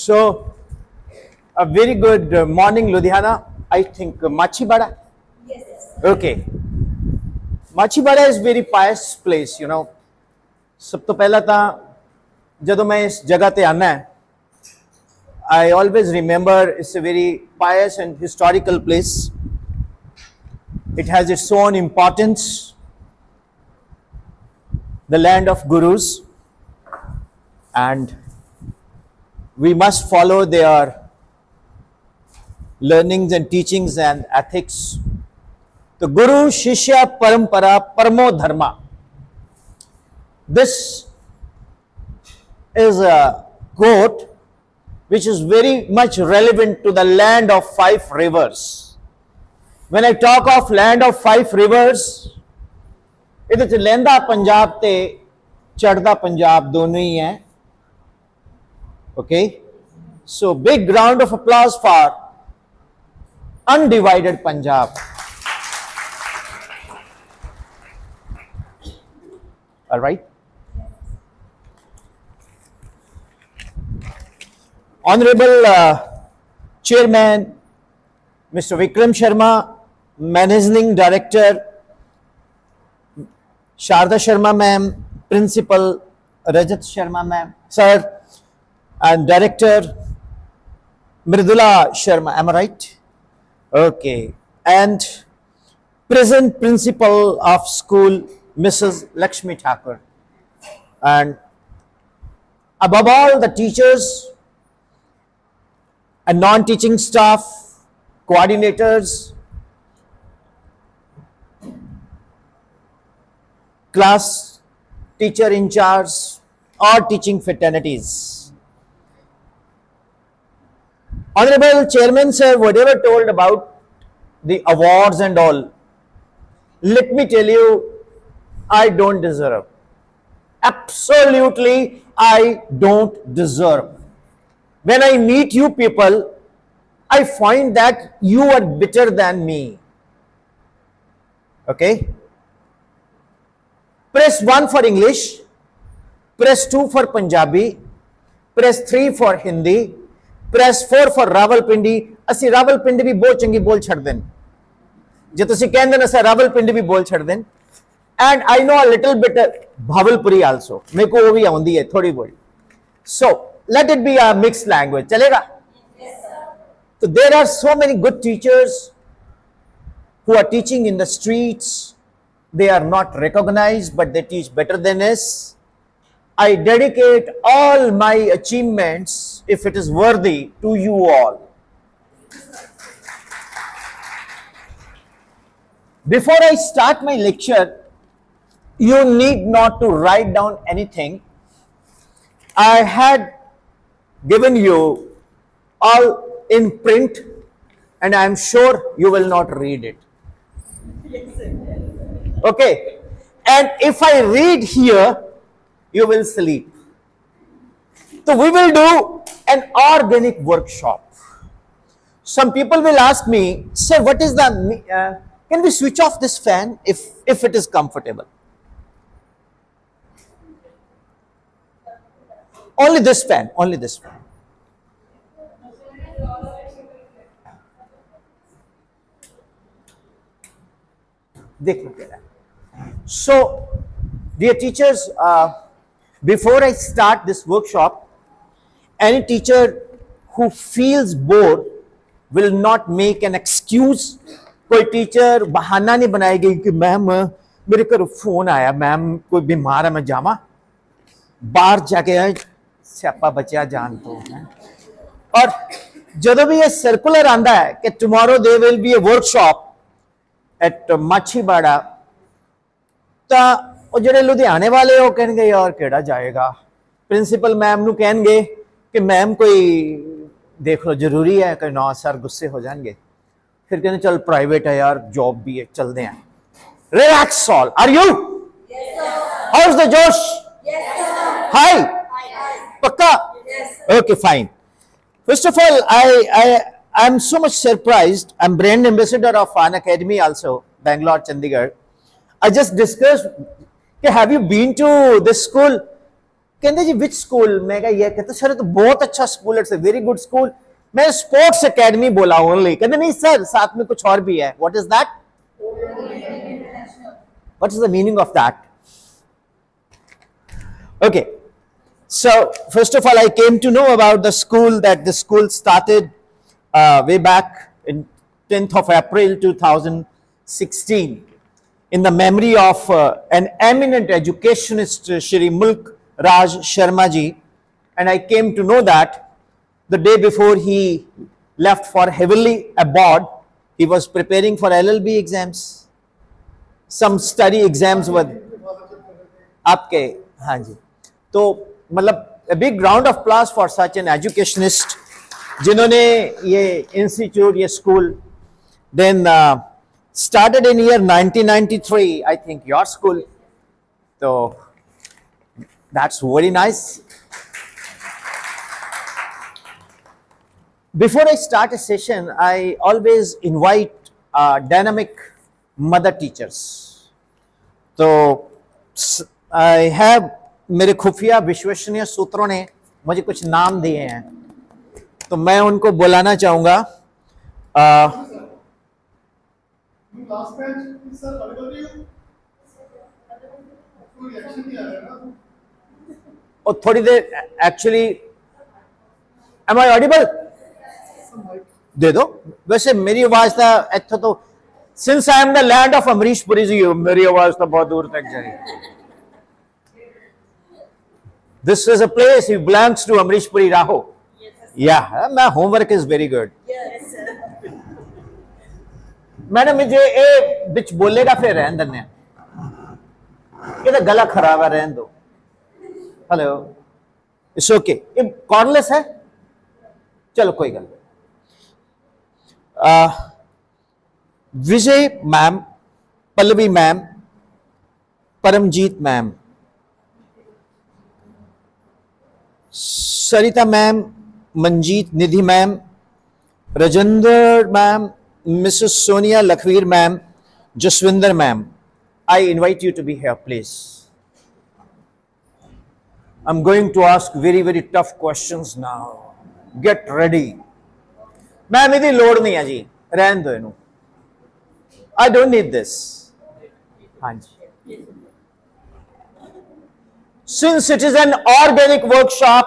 So, a very good morning, Ludhiana. I think Machibada. Yes. Okay. Machibada is very pious place, you know. सब तो पहला था जब मैं इस जगह ते आना है, I always remember it's a very pious and historical place. It has its own importance. The land of gurus, and we must follow their learnings and teachings and ethics. The Guru Shishya Parampara Paramo Dharma. This is a quote which is very much relevant to the land of 5 rivers. When I talk of land of 5 rivers, ਇਹਦੇ ਚ ਲਹਿੰਦਾ ਪੰਜਾਬ ਤੇ ਚੜ੍ਹਦਾ ਪੰਜਾਬ ਦੋਨੋਂ ਹੀ ਹੈ. Okay, so big round of applause for undivided Punjab. All right. Honorable Chairman Mr. Vikram Sharma, Managing Director Sharda Sharma ma'am, Principal Rajat Sharma ma'am, sir, and Director Mridula Sharma, am I right? Okay. And present Principal of School Mrs. Lakshmi Thakur, and above all the teachers and non-teaching staff, coordinators, class teacher in charge, or teaching fraternities. Honorable Chairman sir, whatever told about the awards and all, let me tell you, I don't deserve. Absolutely, I don't deserve. When I meet you people, I find that you are better than me. Okay? Press 1 for English, press 2 for Punjabi, press 3 for Hindi, press 4 for Rawalpindi. Asi Rawalpindi bhi bahut changi bol chhad den. Je tusi kehndे na sir Rawalpindi bhi bol chhad den. And I know a little bit Bhavalpuri also. मेरे को वो भी आउंदी है थोड़ी बहुत. So let it be a mixed language. चलेगा? Yes, sir. So there are so many good teachers who are teaching in the streets. They are not recognized, but they teach better than us. I dedicate all my achievements, if it is worthy, to you all. Before I start my lecture, you need not to write down anything. I had given you all in print, and I am sure you will not read it. Okay, and if I read here, you will sleep. So we will do an organic workshop. Some people will ask me, sir, what is the, can we switch off this fan if it is comfortable? Only this fan, only this fan. So, dear teachers, before I start this workshop, any teacher who feels bored will not make an excuse. कोई teacher बहाना नहीं बनाएगी कि ma'am मेरे घर phone आया, ma'am कोई बीमार है, मैं जावा बाहर जाके आए स्यापा बचा जान तो है. और जब भी ये सर्कुलर आंदा है कि tomorrow there will be a workshop at Machibada, तो वो ਜਿਹੜੇ ਲੁਧਿਆਣੇ ਵਾਲੇ ਉਹ ਕਹਿਣਗੇ ਯਾਰ ਕਿਹੜਾ ਜਾਏਗਾ. ਪ੍ਰਿੰਸੀਪਲ ਮੈਮ ਨੂੰ ਕਹਿਣਗੇ ਕਿ ਮੈਮ ਕੋਈ ਦੇਖ ਲਓ ਜ਼ਰੂਰੀ ਹੈ ਕਿ ਨਾ ਸਰ ਗੁੱਸੇ ਹੋ ਜਾਣਗੇ. ਫਿਰ ਕਹਿੰਦੇ ਚਲ ਪ੍ਰਾਈਵੇਟ ਹੈ ਯਾਰ ਜੌਬ ਵੀ ਹੈ ਚਲਦੇ ਆਂ. Relax all. Are you? Yes, sir. How is the Josh? Yes, sir. High? Hi. ਪੱਕਾ? Yes, sir. Okay, fine. First of all, I'm so much surprised. I'm brand ambassador of An Academy also, Bangalore, Chandigarh. I just discussed, have you been to this school? कहते जी which school, मैं कहा ये, कहते sir तो बहुत अच्छा school, it's a very good school. मैं sports academy बोला ओनली, कहते नहीं सर साथ में कुछ और भी है। What is that? What is the meaning of that? Okay, so first of all, I came to know about the school, that the school started way back in 10th of April 2016 in the memory of an eminent educationist, Shri Mulk Raj Sharma ji, and I came to know that the day before he left for heavenly abode, he was preparing for LLB exams, some study exams with आपके, हाँ जी। तो मतलब a big round of applause for such an educationist जिन्होंने ये institute, ये school then started in year 1993, I think, your school. So that's very nice. Before I start a session, I always invite dynamic mother teachers. So I have, मेरे खुफिया विश्वसनीय सूत्रों ने मुझे कुछ नाम दिए हैं, तो मैं उनको बुलाना चाहूंगा। और थोड़ी देर एक्चुअली, एम आई ऑडिबल? दे दो। वैसे मेरी आवाज था इतना तो, since I am the land of Amrish Puri ji, मेरी आवाज तो बहुत दूर तक जाएगी। This is a place he belongs to Amrish Puri Raho. Yes, yeah, my homework is very good. Yes, sir. मैंने मुझे ए बिच बोलेगा फिर रहन दने, ये तो गला खराब है, रहन दो। Hello, it's okay. ये कॉर्नलेस है, चलो कोई गल। Vijay ma'am, Pallavi ma'am, Paramjeet ma'am, Sarita ma'am, Manjeet Nidhi ma'am, Rajendra ma'am, Mrs Sonia Lakhvir ma'am, Jasvinder ma'am, I invite you to be here, please. I'm going to ask very, very tough questions now. Get ready. Ma'am इदी लोड़ नहीं है जी, रहन दो इन्हों। I don't need this. हाँ जी। Since it is an organic workshop,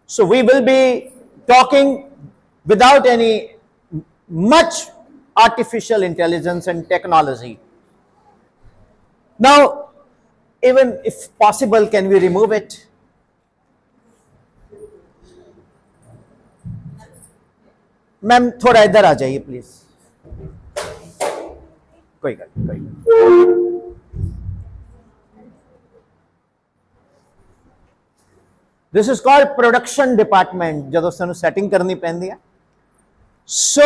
so we will be talking without any much artificial intelligence and technology. Now, even if possible, can we remove it? Ma'am थोड़ा इधर आ जाइए please. कोई गल। This is called production department, जदों सानू setting करनी पैंदी है। So,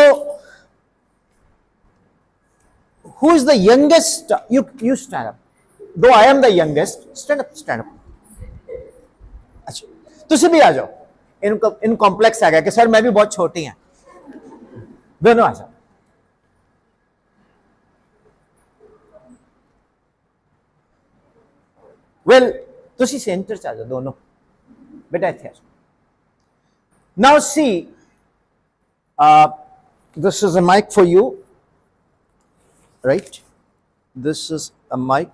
who is the youngest? You stand up. Though I am the youngest, stand up, stand up. अच्छा, तुसी भी आ जाओ। इन कॉम्प्लेक्स आ गया कि सर मैं भी बहुत छोटी हैं। दोनों आ जाओ। Well, तुसी सेंटर च आ जाओ दोनों। बेटा इत्थे। Now see, this is a mic for you, right? This is a mic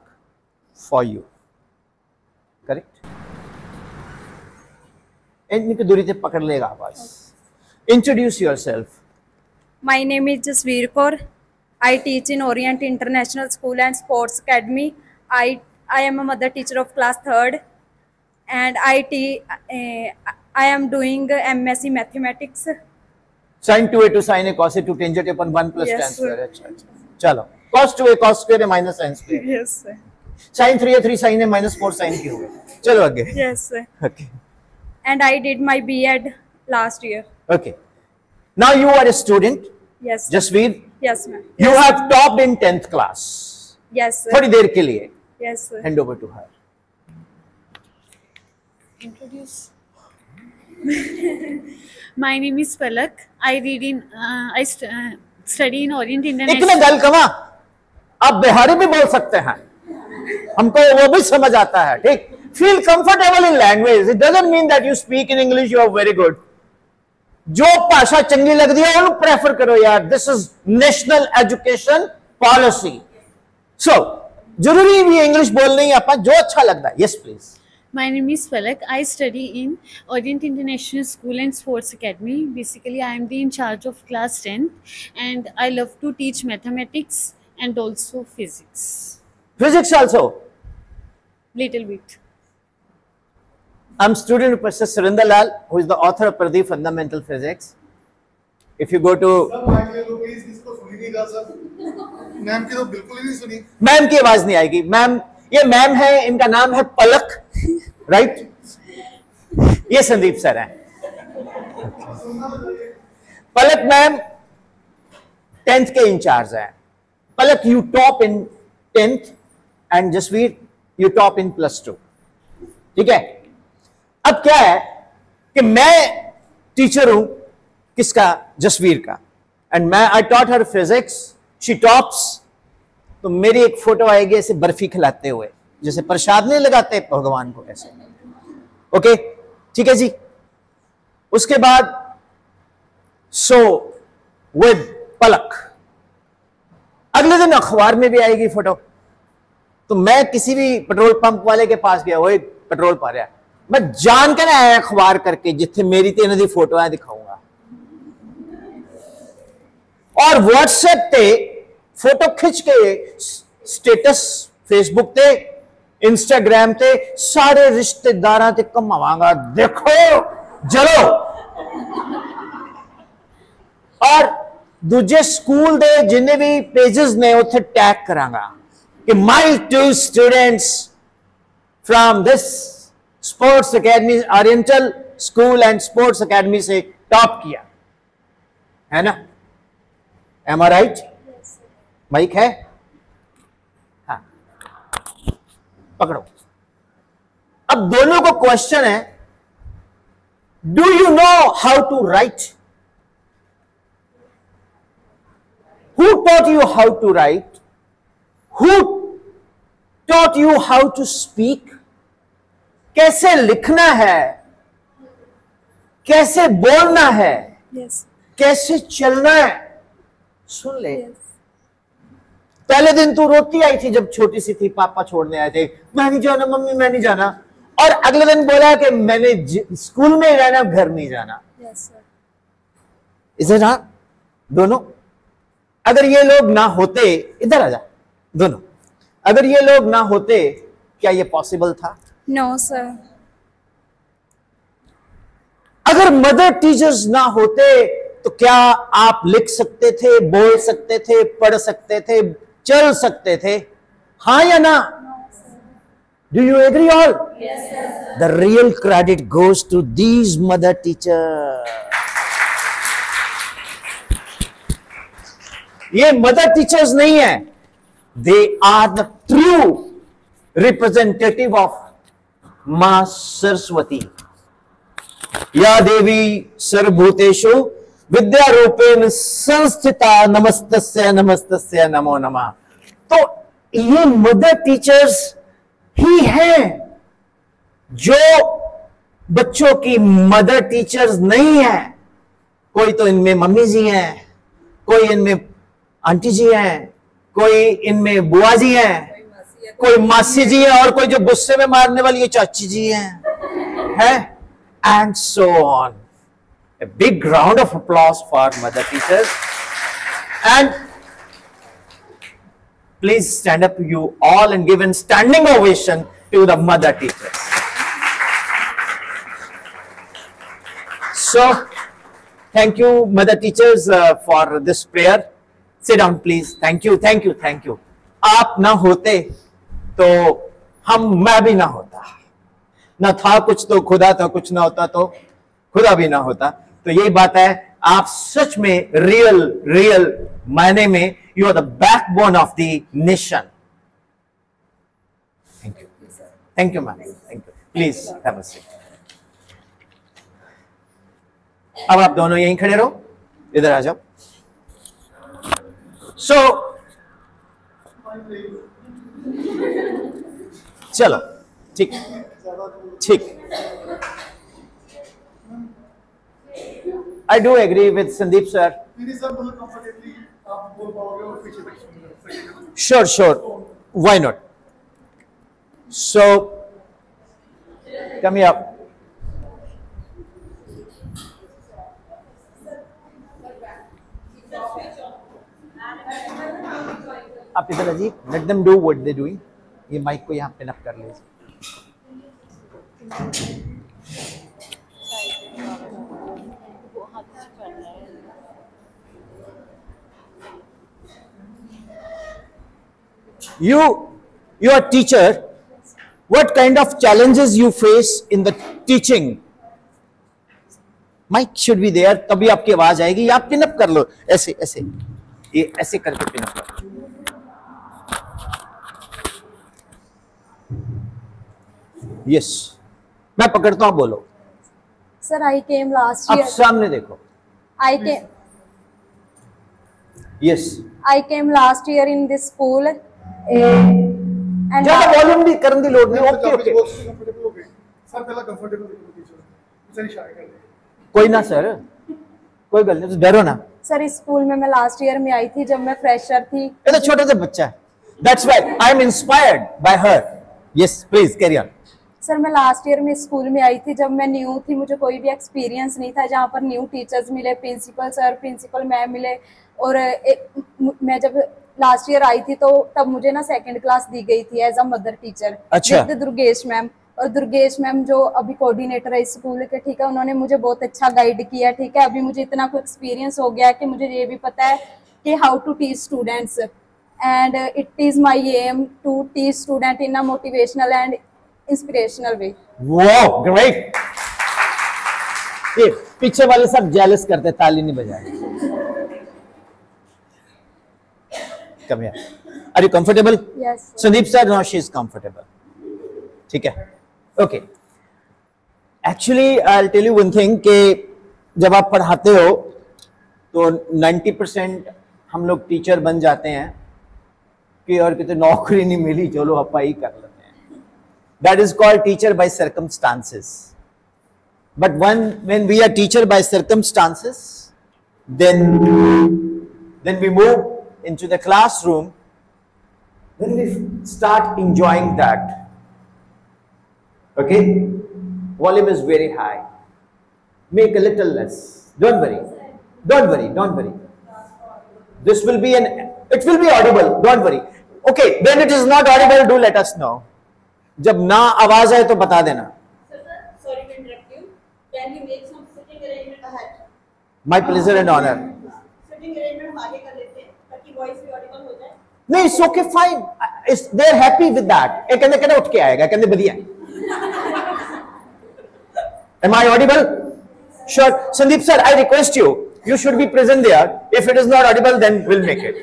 for you, correct? इनकी दूरी से पकड़ लेगा आवाज। Introduce yourself. My name is Jasveer Kaur. I teach in Orient International School and Sports Academy. I am a mother teacher of class 3rd, and I am doing MSc Mathematics. Sin 2a to sin a cos a to tangent upon 1 plus Yes, tan square. sir. अच्छा अच्छा चलो cos 2a cos square a minus sin square. Yes, sir. Sin 3a 3 sin a minus 4 sin cube है। चलो आगे। Yes, sir. Okay. And I did my B.Ed last year. Okay. Now you are a student, Yes. Jasveer. Yes, ma'am. You have topped in 10th class. Yes, sir. थोड़ी देर के लिए Yes, sir. hand over to her. Introduce. My name is Palak. I read in study in Orient एक International. में गल कमा, आप बिहारी भी बोल सकते हैं, हमको वो भी समझ आता है, ठीक। feel comfortable in language. It doesn't mean that you speak in English, you are very good. जो भाषा चंगी लगती है उन्हें प्रेफर करो यार. This is national education policy. So जरूरी भी इंग्लिश बोलना ही आपा जो अच्छा लगता है. Yes, please. My name is Palak. I study in Orient International School and Sports Academy. Basically, I am the in charge of class 10, and I love to teach mathematics and also physics. Physics also. Little bit. I'm student of Professor Surinder Lal, who is the author of Pradeep Fundamental Physics. If you go to ma'am की तो बिल्कुल ही नहीं सुनी. Ma'am की आवाज नहीं आएगी. Ma'am, ये मैम है, इनका नाम है पलक, राइट? ये संदीप सर हैं. पलक मैम 10th के इंचार्ज हैं. Palak, you top in 10th and Jasvir you top in +2. ठीक है. अब क्या है कि मैं टीचर हूं किसका? जसवीर का. एंड मैं I taught her physics, she tops. तो मेरी एक फोटो आएगी ऐसे बर्फी खिलाते हुए, जैसे प्रसाद नहीं लगाते भगवान को, ऐसे. ओके, ठीक है जी. उसके बाद सो विद पलक, अगले दिन अखबार में भी आएगी फोटो. तो मैं किसी भी पेट्रोल पंप वाले के पास गया, वो पेट्रोल पा रहा है, मैं जान के ना आया अखबार करके जिथे मेरी ते इन्हां दी फोटो है दिखाऊंगा. और व्हाट्सएप पे फोटो खिंच के स्टेटस फेसबुक ते इंस्टाग्राम ते सारे रिश्तेदारां ते घुमावांगा, देखो चलो. और दूजे स्कूल दे जिन्ने भी पेजेस ने उत्थे टैग करांगा कि my 2 students from this sports academy, oriental school and sports academy से टॉप किया है ना. M I right? माइक है? हाँ, पकड़ो. अब दोनों को क्वेश्चन है, do you know how to write? Who taught you how to write? Who taught you how to speak? कैसे लिखना है, कैसे बोलना है, Yes. कैसे चलना है. सुन ले. पहले दिन तू रोती आई थी जब छोटी सी थी, पापा छोड़ने आए थे, मैं नहीं जाना मम्मी, मैं नहीं जाना. और अगले दिन बोला कि मैंने स्कूल में ही रहना, घर नहीं जाना. Yes, sir. इधर आ दोनों. अगर ये लोग ना होते, इधर आ जा दोनों. अगर ये लोग ना होते, क्या ये पॉसिबल था? No, sir. अगर मदर टीचर्स ना होते तो क्या आप लिख सकते थे, बोल सकते थे, पढ़ सकते थे, चल सकते थे? हाँ या ना? Do you agree all? Yes, sir. The real credit goes to these mother teachers. ये मदर टीचर्स नहीं है, they are the true representative of मां सरस्वती. या देवी सर्वभूतेषु विद्या रूपेण संस्थिता नमस्तस्य नमस्तस्य नमो नमः. तो ये मदर टीचर्स ही हैं जो बच्चों की मदर टीचर्स नहीं है. कोई तो इनमें मम्मी जी हैं, कोई इनमें आंटी जी हैं, कोई इनमें बुआ जी हैं, कोई मासी जी है, और कोई जो गुस्से में मारने वाली है चाची जी है, and so on. A big round of applause for mother teachers. And please stand up, you all, and give a standing ovation to the mother teachers. So, thank you, mother teachers, for this prayer. Sit down, please. Thank you, thank you, thank you. आप ना होते तो मैं भी ना होता. ना था कुछ तो खुदा था, कुछ ना होता तो खुदा भी ना होता. तो यही बात है, आप सच में रियल मायने में you are the backbone of the nation. Thank you ma'am, thank you. Please have a seat. अब आप दोनों यहीं खड़े रहो, इधर आ जाओ. सो चलो ठीक है. ठीक. I do agree with Sandeep sir. नहीं सर मतलब कंफर्टेबली आप बोल पाओगे और पीछे तक सुन सकेगा. Sure, sure. Why not? So, come here. आप इधर अजी, let them do what they doing. ये माइक को यहाँ पे नप कर लीजिए. You are a teacher. What kind of challenges you face in the teaching? Mic should be there. तभी आपकी आवाज आएगी. आप पिन अप कर लो. ऐसे ऐसे. ये ऐसे करके पिन अप करो. Yes. मैं पकड़ता हूँ, बोलो. Sir, I came last आप year. सामने देखो. I came. Yes. I came last year in this school. And ज़्यादा वॉल्यूम भी करने की लोड नहीं. Okay okay. कंफर्टेबल हो गए सर. पहला कंफर्टेबल देखो टीचर उसे इशारा कर दे. कोई ना सर, कोई गल नहीं, तो डरो ना. सर इस स्कूल में मैं लास्ट ईयर में आई थी जब मैं फ्रेशर थी. ये तो छोटा सा बच्चा है. That's why I am inspired by her. Yes, please carry on. Sir मैं लास्ट ईयर में स्कूल में आई थी जब मैं न्यू थी. मुझे कोई भी एक्सपीरियंस नहीं था. जहाँ पर न्यू टीचर्स मिले, प्रिंसिपल सर, प्रिंसिपल मैम मिले. और मैं जब लास्ट ईयर आई थी तो तब मुझे ना सेकंड क्लास दी गई थी एज अ मदर टीचर. अच्छा. दुर्गेश मैम. और दुर्गेश मैम जो अभी कोऑर्डिनेटर है इस स्कूल के, ठीक है, उन्होंने मुझे बहुत अच्छा गाइड किया. ठीक है, अभी मुझे इतना कुछ एक्सपीरियंस हो गया है कि मुझे ये भी पता है कि how to teach students. And it is my aim to teach student in a motivational and inspirational way. Wow, great. ये पीछे वाले सब जेलस करते, ताली नहीं बजाए. Come here. Are you comfortable? Yes. Sandeep sir, now she is comfortable. ठीक है. Okay. Actually, I'll tell you one thing कि जब आप पढ़ाते हो तो 90% हम लोग टीचर बन जाते हैं कि और कितने नौकरी नहीं मिली, चलो अपा ही कर लेते हैं. That is called teacher by circumstances. But when we are teacher by circumstances, then we move into the classroom, then we start enjoying that. Okay? Volume is very high. Make a little less. Don't worry. Don't worry. Don't worry. This will be it will be audible. Don't worry. Okay, when it is not audible, do let us know. जब ना आवाज आए तो बता देना. Sorry to interrupt you. Can you make some sitting arrangement ahead? My pleasure and honor. Sitting arrangement हम आगे कर लेते हैं ताकि voice भी audible हो जाए. नहीं, it's okay, fine. They are happy with that. एक कहने उठ के आएगा, कहने बढ़िया. Am I audible? Sure. Sandeep sir, I request you. You should be present there. If it is not audible, then we'll make it.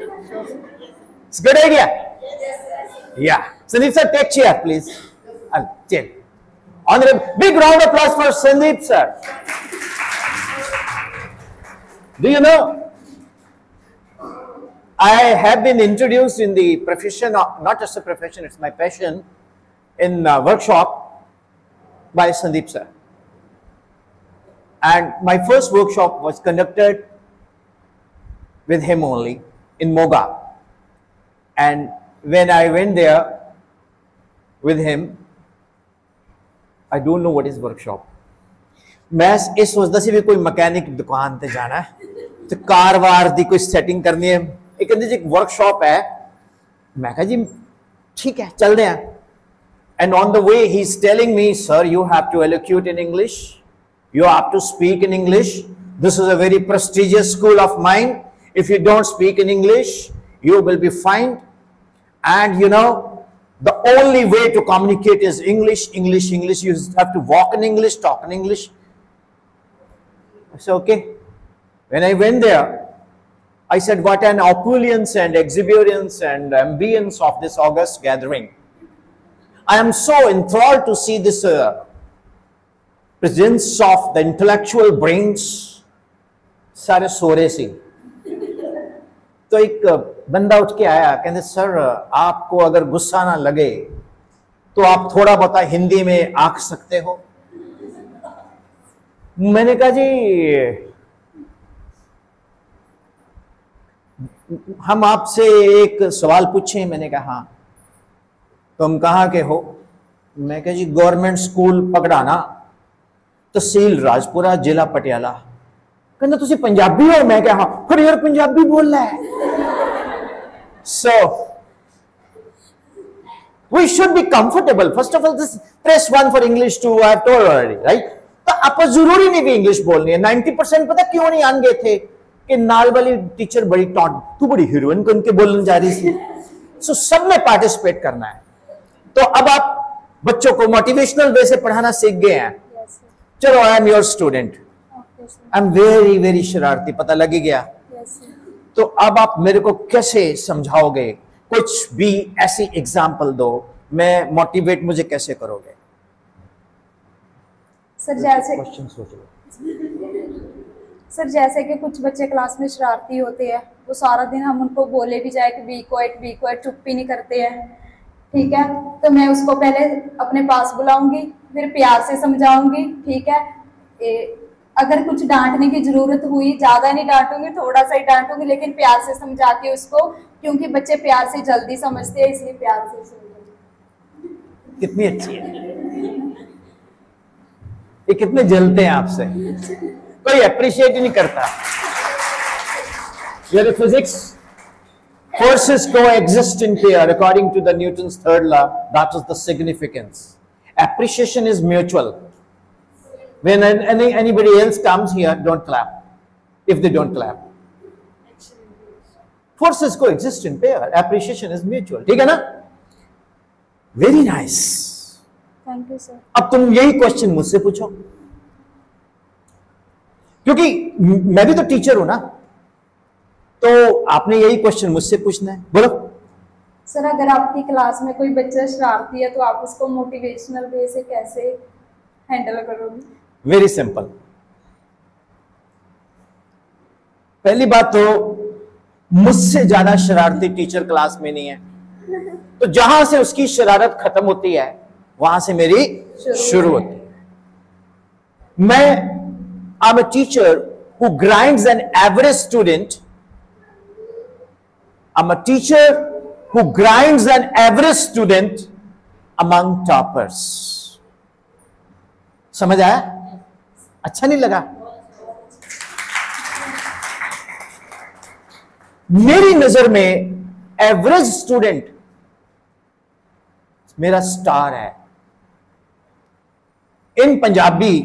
It's a good idea. Yeah. Sandeep sir, take chair, please. Chair. Honorable, big round of applause for Sandeep sir. Do you know? I have been introduced in the profession, not just a profession, it's my passion, in workshop by Sandeep sir. And my first workshop was conducted with him only in Moga. And when I went there with him, I don't know what is workshop. मैं ये सोचता सी भी कोई mechanic दुकान ते जाना है तो कार वार दी कोई सेटिंग करनी है. एक कहते जी एक वर्कशॉप है. मैं कहा जी ठीक है चल रहे हैं. And on the way he is telling me, sir, you have to elocuate in English. You have to speak in English. This is a very prestigious school of mine. If you don't speak in English, you will be fined. And you know, the only way to communicate is English, English, English. You have to walk in English, talk in English. I said, okay. When I went there, I said, what an opulence and exuberance and ambience of this august gathering. I am so enthralled to see this presence of the intellectual brains. सारे सो रहे सी. तो एक बंदा उठ के आया, कहते sir आपको अगर गुस्सा ना लगे तो आप थोड़ा बहुत हिंदी में आंक सकते हो। मैंने कहा जी हम आपसे एक सवाल पूछें? मैंने कहा हाँ। तुम कहाँ के हो? मैं कहा जी गवर्नमेंट स्कूल पगड़ाना, तहसील राजपुरा, जिला पटियाला। कहना तुसी पंजाबी हो? मैं कहा हाँ। फिर यार पंजाबी बोल रहा है। सो we should be comfortable. First of all, this press 1 for English 2 I have told already, right? तो आपको जरूरी नहीं भी इंग्लिश बोलनी है। 90% पता क्यों नहीं आन गए थे कि नाल वाली टीचर बड़ी टॉन्ट, तू बड़ी हीरोइन को उनके बोलने जा रही थी। सो सब में पार्टिसिपेट करना है। तो अब आप बच्चों को मोटिवेशनल वे से पढ़ाना सीख गए हैं। चलो I am your student, I am very very शरारती, पता लग ही गया। तो अब आप मेरे को कैसे समझाओगे? कुछ भी ऐसी एग्जाम्पल दो, मैं मोटिवेट, मुझे कैसे करोगे? सर जैसे क्वेश्चन सोच लो। सर जैसे कि कुछ बच्चे क्लास में शरारती होते हैं, वो सारा दिन हम उनको बोले भी जाए कि बी क्वाइट, चुप भी नहीं करते हैं, ठीक है? तो मैं उसको पहले अपने पास बुलाऊंगी, फिर प्यार से समझाऊंगी, ठीक है? अगर कुछ डांटने की जरूरत हुई, ज्यादा नहीं डांटूंगी, थोड़ा सा ही डांटूंगी, लेकिन प्यार से समझा के उसको, क्योंकि बच्चे प्यार से जल्दी समझते हैं, इसलिए प्यार से समझाऊंगी। कितनी अच्छी है ये, कितने जलते हैं आपसे, कोई अप्रिशिएट ही नहीं करता। ये physics forces coexist in pair according to the Newton's third law. That is the significance. Appreciation is mutual. When anybody else comes here, don't clap if they don't clap. Forces coexist in pair. Appreciation is mutual. ठीक है ना? Very nice. Thank you sir. अब तुम यही question मुझसे पूछो, क्योंकि मैं भी तो टीचर हूं ना, तो आपने यही क्वेश्चन मुझसे पूछना है। बोलो सर, अगर आपकी क्लास में कोई बच्चा शरारती है तो आप उसको मोटिवेशनल वे से कैसे हैंडल करोगे? Very simple. पहली बात तो मुझसे ज्यादा शरारती टीचर क्लास में नहीं है, तो जहां से उसकी शरारत खत्म होती है वहां से मेरी शुरू होती है। मैं आई am a teacher who grinds an average student. I'm a teacher who grinds an average student among toppers. समझ आया? अच्छा नहीं लगा? मेरी नजर में एवरेज स्टूडेंट मेरा स्टार है। इन पंजाबी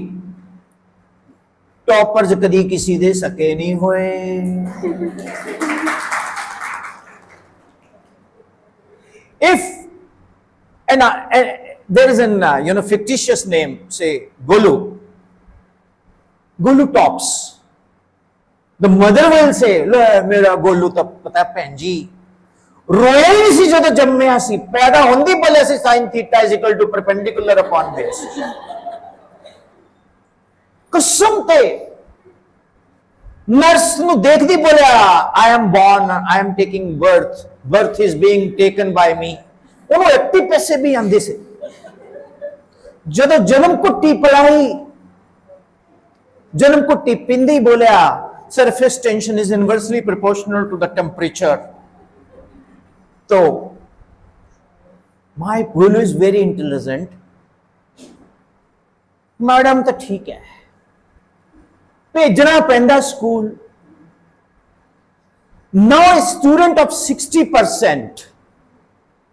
टॉपर्स कदी किसी दे सके नहीं होए। If and there is an fictitious name, say Golu tops, the mother will say, "लो मेरा गोलू तो पता है भैन जी रोया ही नहीं सी जो तो जम्मिया सी, पैदा होंदी बोले सी sin theta is equal to perpendicular upon base." कसम ते नर्स नु देखदी बोलिया, "I am born, I am taking birth is being taken by me." ਉਹਨੂੰ 80 ਪੈਸੇ ਵੀ ਆਂਦੇ ਸੀ। ਜਦੋਂ ਜਨਮ ਘੁੱਟੀ ਪਲਾਈ, ਜਨਮ ਘੁੱਟੀ ਪਿੰਦੀ ਬੋਲਿਆ, surface tension is inversely proportional to the temperature. तो my Golu is very intelligent. Madam तो ठीक है, भेजना पैंदा school. Now a student of 60%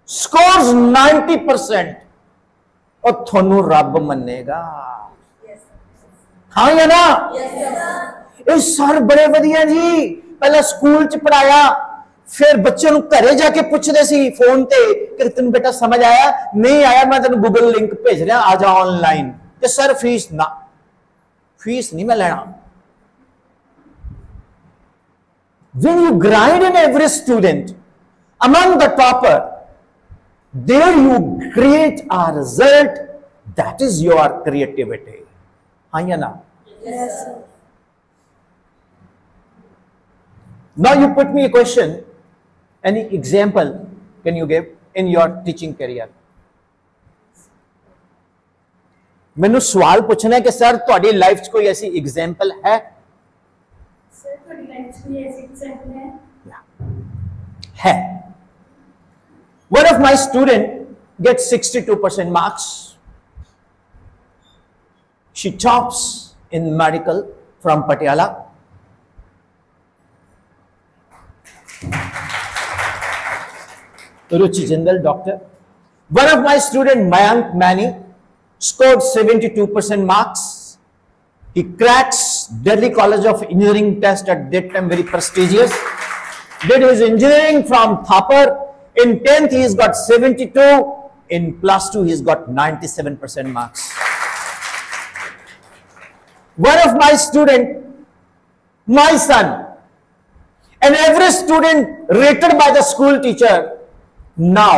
scores 90%, और थोनू रब मनेगा। हाँ या ना? ये सर बड़े वधिया जी, पहले स्कूल च पढ़ाया, फिर बच्चे नूं घरे जाके पूछदे सी फोन ते कि तैनूं बेटा समझ आया? नहीं आया, मैं तैनूं गूगल लिंक भेज रहा, आ जा ऑनलाइन। ते सर फीस नहीं मैं लेना। When you grind an average student among the topper, there you create a result that is your creativity. हाँ या ना? Yes sir. Now you put me a question. Any example can you give in your teaching career? मैनू सवाल पूछना है कि sir ਤੁਹਾਡੀ life च कोई ऐसी एग्जाम्पल है? सर थोड़ी लाइफ में ऐसी एग्जांपल है। One of my student gets 62% marks. She tops in medical from Patiala. Ruchi Jindal, doctor. One of my student, Mayank Mani, scored 72% marks. He cracks Delhi College of Engineering test at that time, very prestigious. Did his engineering from Thapar. In 10th, he's got 72. In plus 2, he's got 97% marks. One of my student, my son, an average student rated by the school teacher, now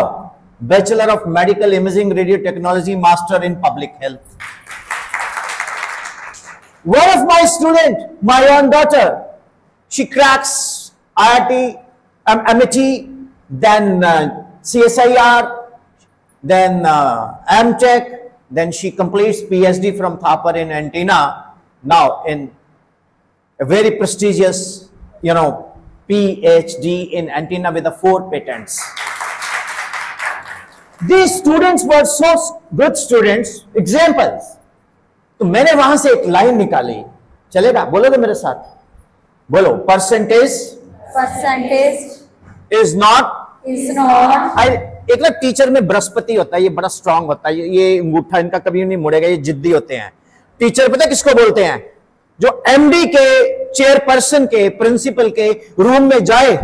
Bachelor of Medical Imaging Radio Technology, Master in Public Health. One of my student, my own daughter, she cracks IIT, MIT, then CSIR, then AmTech, then she completes PhD from Thapar in antenna, now in a very prestigious, PhD in antenna with the 4 patents. These students were so good students, examples. तो मैंने वहां से एक line निकाली, चलेगा? बोलोगे मेरे साथ? बोलो, परसेंटेज इज नॉट एक ना टीचर में बृहस्पति होता है, ये बड़ा स्ट्रांग होता है, ये अंगूठा इनका कभी नहीं मुड़ेगा, ये जिद्दी होते हैं। टीचर पता किसको बोलते हैं? जो एमडी के, चेयरपर्सन के, प्रिंसिपल के रूम में जाए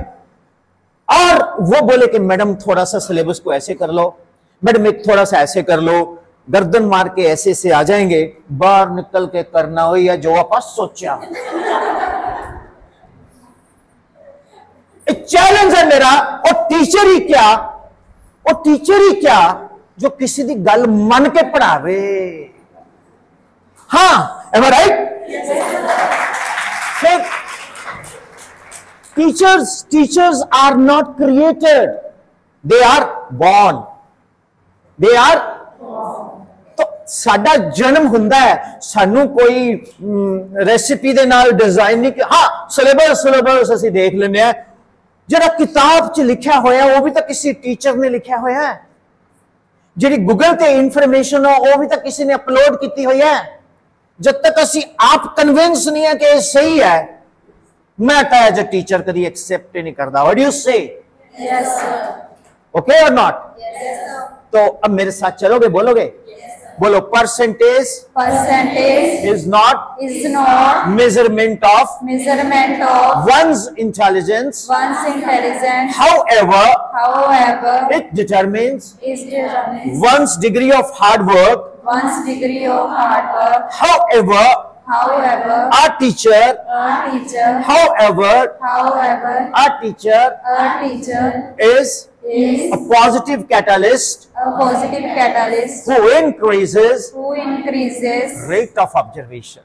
और वो बोले कि मैडम थोड़ा सा सिलेबस को ऐसे कर लो, मैडम एक थोड़ा सा ऐसे कर लो, गर्दन मार के ऐसे से आ जाएंगे, बाहर निकल के करना हो या जो आप सोचा। चैलेंज है मेरा। और टीचर ही क्या जो किसी की गल मन के पढ़ावे। हाँ, am I right? Teachers are not created, they are born. तो साडा जन्म हुंदा है, सानू कोई रेसिपी दे नाल डिजाइन नहीं। हाँ, सिलेबस असी देख लेने हैं, जरा किताब च लिखा होया वो भी तो किसी टीचर ने लिखा होया है, जी गूगल ते इंफॉर्मेशन हो वो भी तो किसी ने अपलोड की हुई है। जब तक असी आप कन्विंस नहीं है कि सही है, मैं तो एज ए टीचर कभी एक्सेप्ट ही नहीं करता। व्हाट डू यू से? Yes sir. ओके और नॉट? Yes sir. तो अब मेरे साथ चलोगे? बोलोगे? बोलो, percentage is not measurement of one's intelligence, however it determines one's degree of hard work. However our teacher is a positive catalyst who increases rate of observation.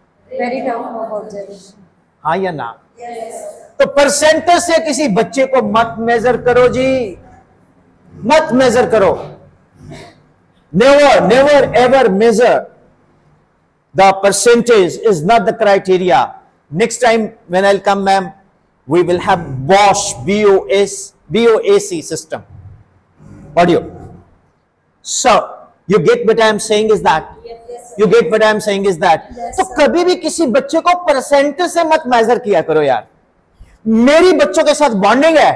हाँ या ना? तो परसेंटेज से किसी बच्चे को मत मेजर करो जी, मत मेजर करो। never ever measure. The percentage is not the criteria. Next time when I'll come, ma'am, we will have Bosch BOAC system. Audio. So you get what I am saying is that? You get what I am saying is that? तो कभी भी किसी बच्चे को percentage से मत major किया करो यार। मेरी बच्चों के साथ बॉन्डिंग है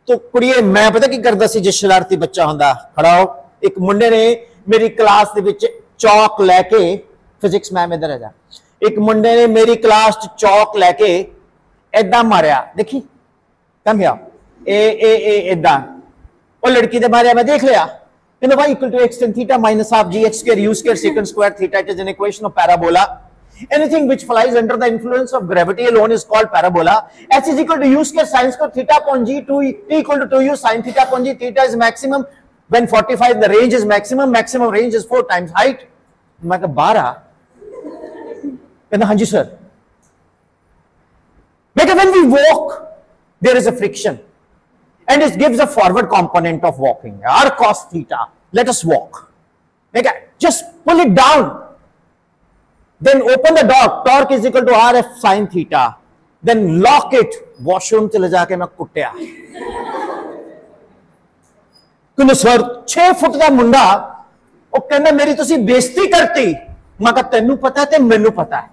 तो कुड़िए मैं पता की करदा सी, जो शरारती बच्चा हुंदा खड़ा हो, एक मुंडे ने मेरी क्लास दे विच चौक लैके, फिजिक्स मैम इधर आ जा, एक मुंडे ने मेरी क्लास च चौक लैके ऐदा मारिया, देखी कम हिया ऐदा, और लड़की दे मारिया मैं देख लिया, कहंदा y equal to x tan theta minus half g x square u square secant square theta. It is an equation of parabola. Anything which flies under the influence of gravity alone is called parabola. H is equal to u square sin square theta upon g, t equal to 2u sin theta upon g. Theta is maximum when 45, the range is maximum range is 4 times height. मैं कहा 12, कहना हाँ जी sir. मैं कहा when we walk there is a friction and it gives a forward component of walking, r cos theta, let us walk। मैं कहा just pull it down. Then open the door, torque is equal to RF sin theta. Then lock it. Washroom चले जाके मैं कुट्टिया क्योंकि sir 6 foot का मुंडा वो कहना मेरी तुसी बेइज्जती करती। मैं कहा तेनू पता है ते मैनू पता है,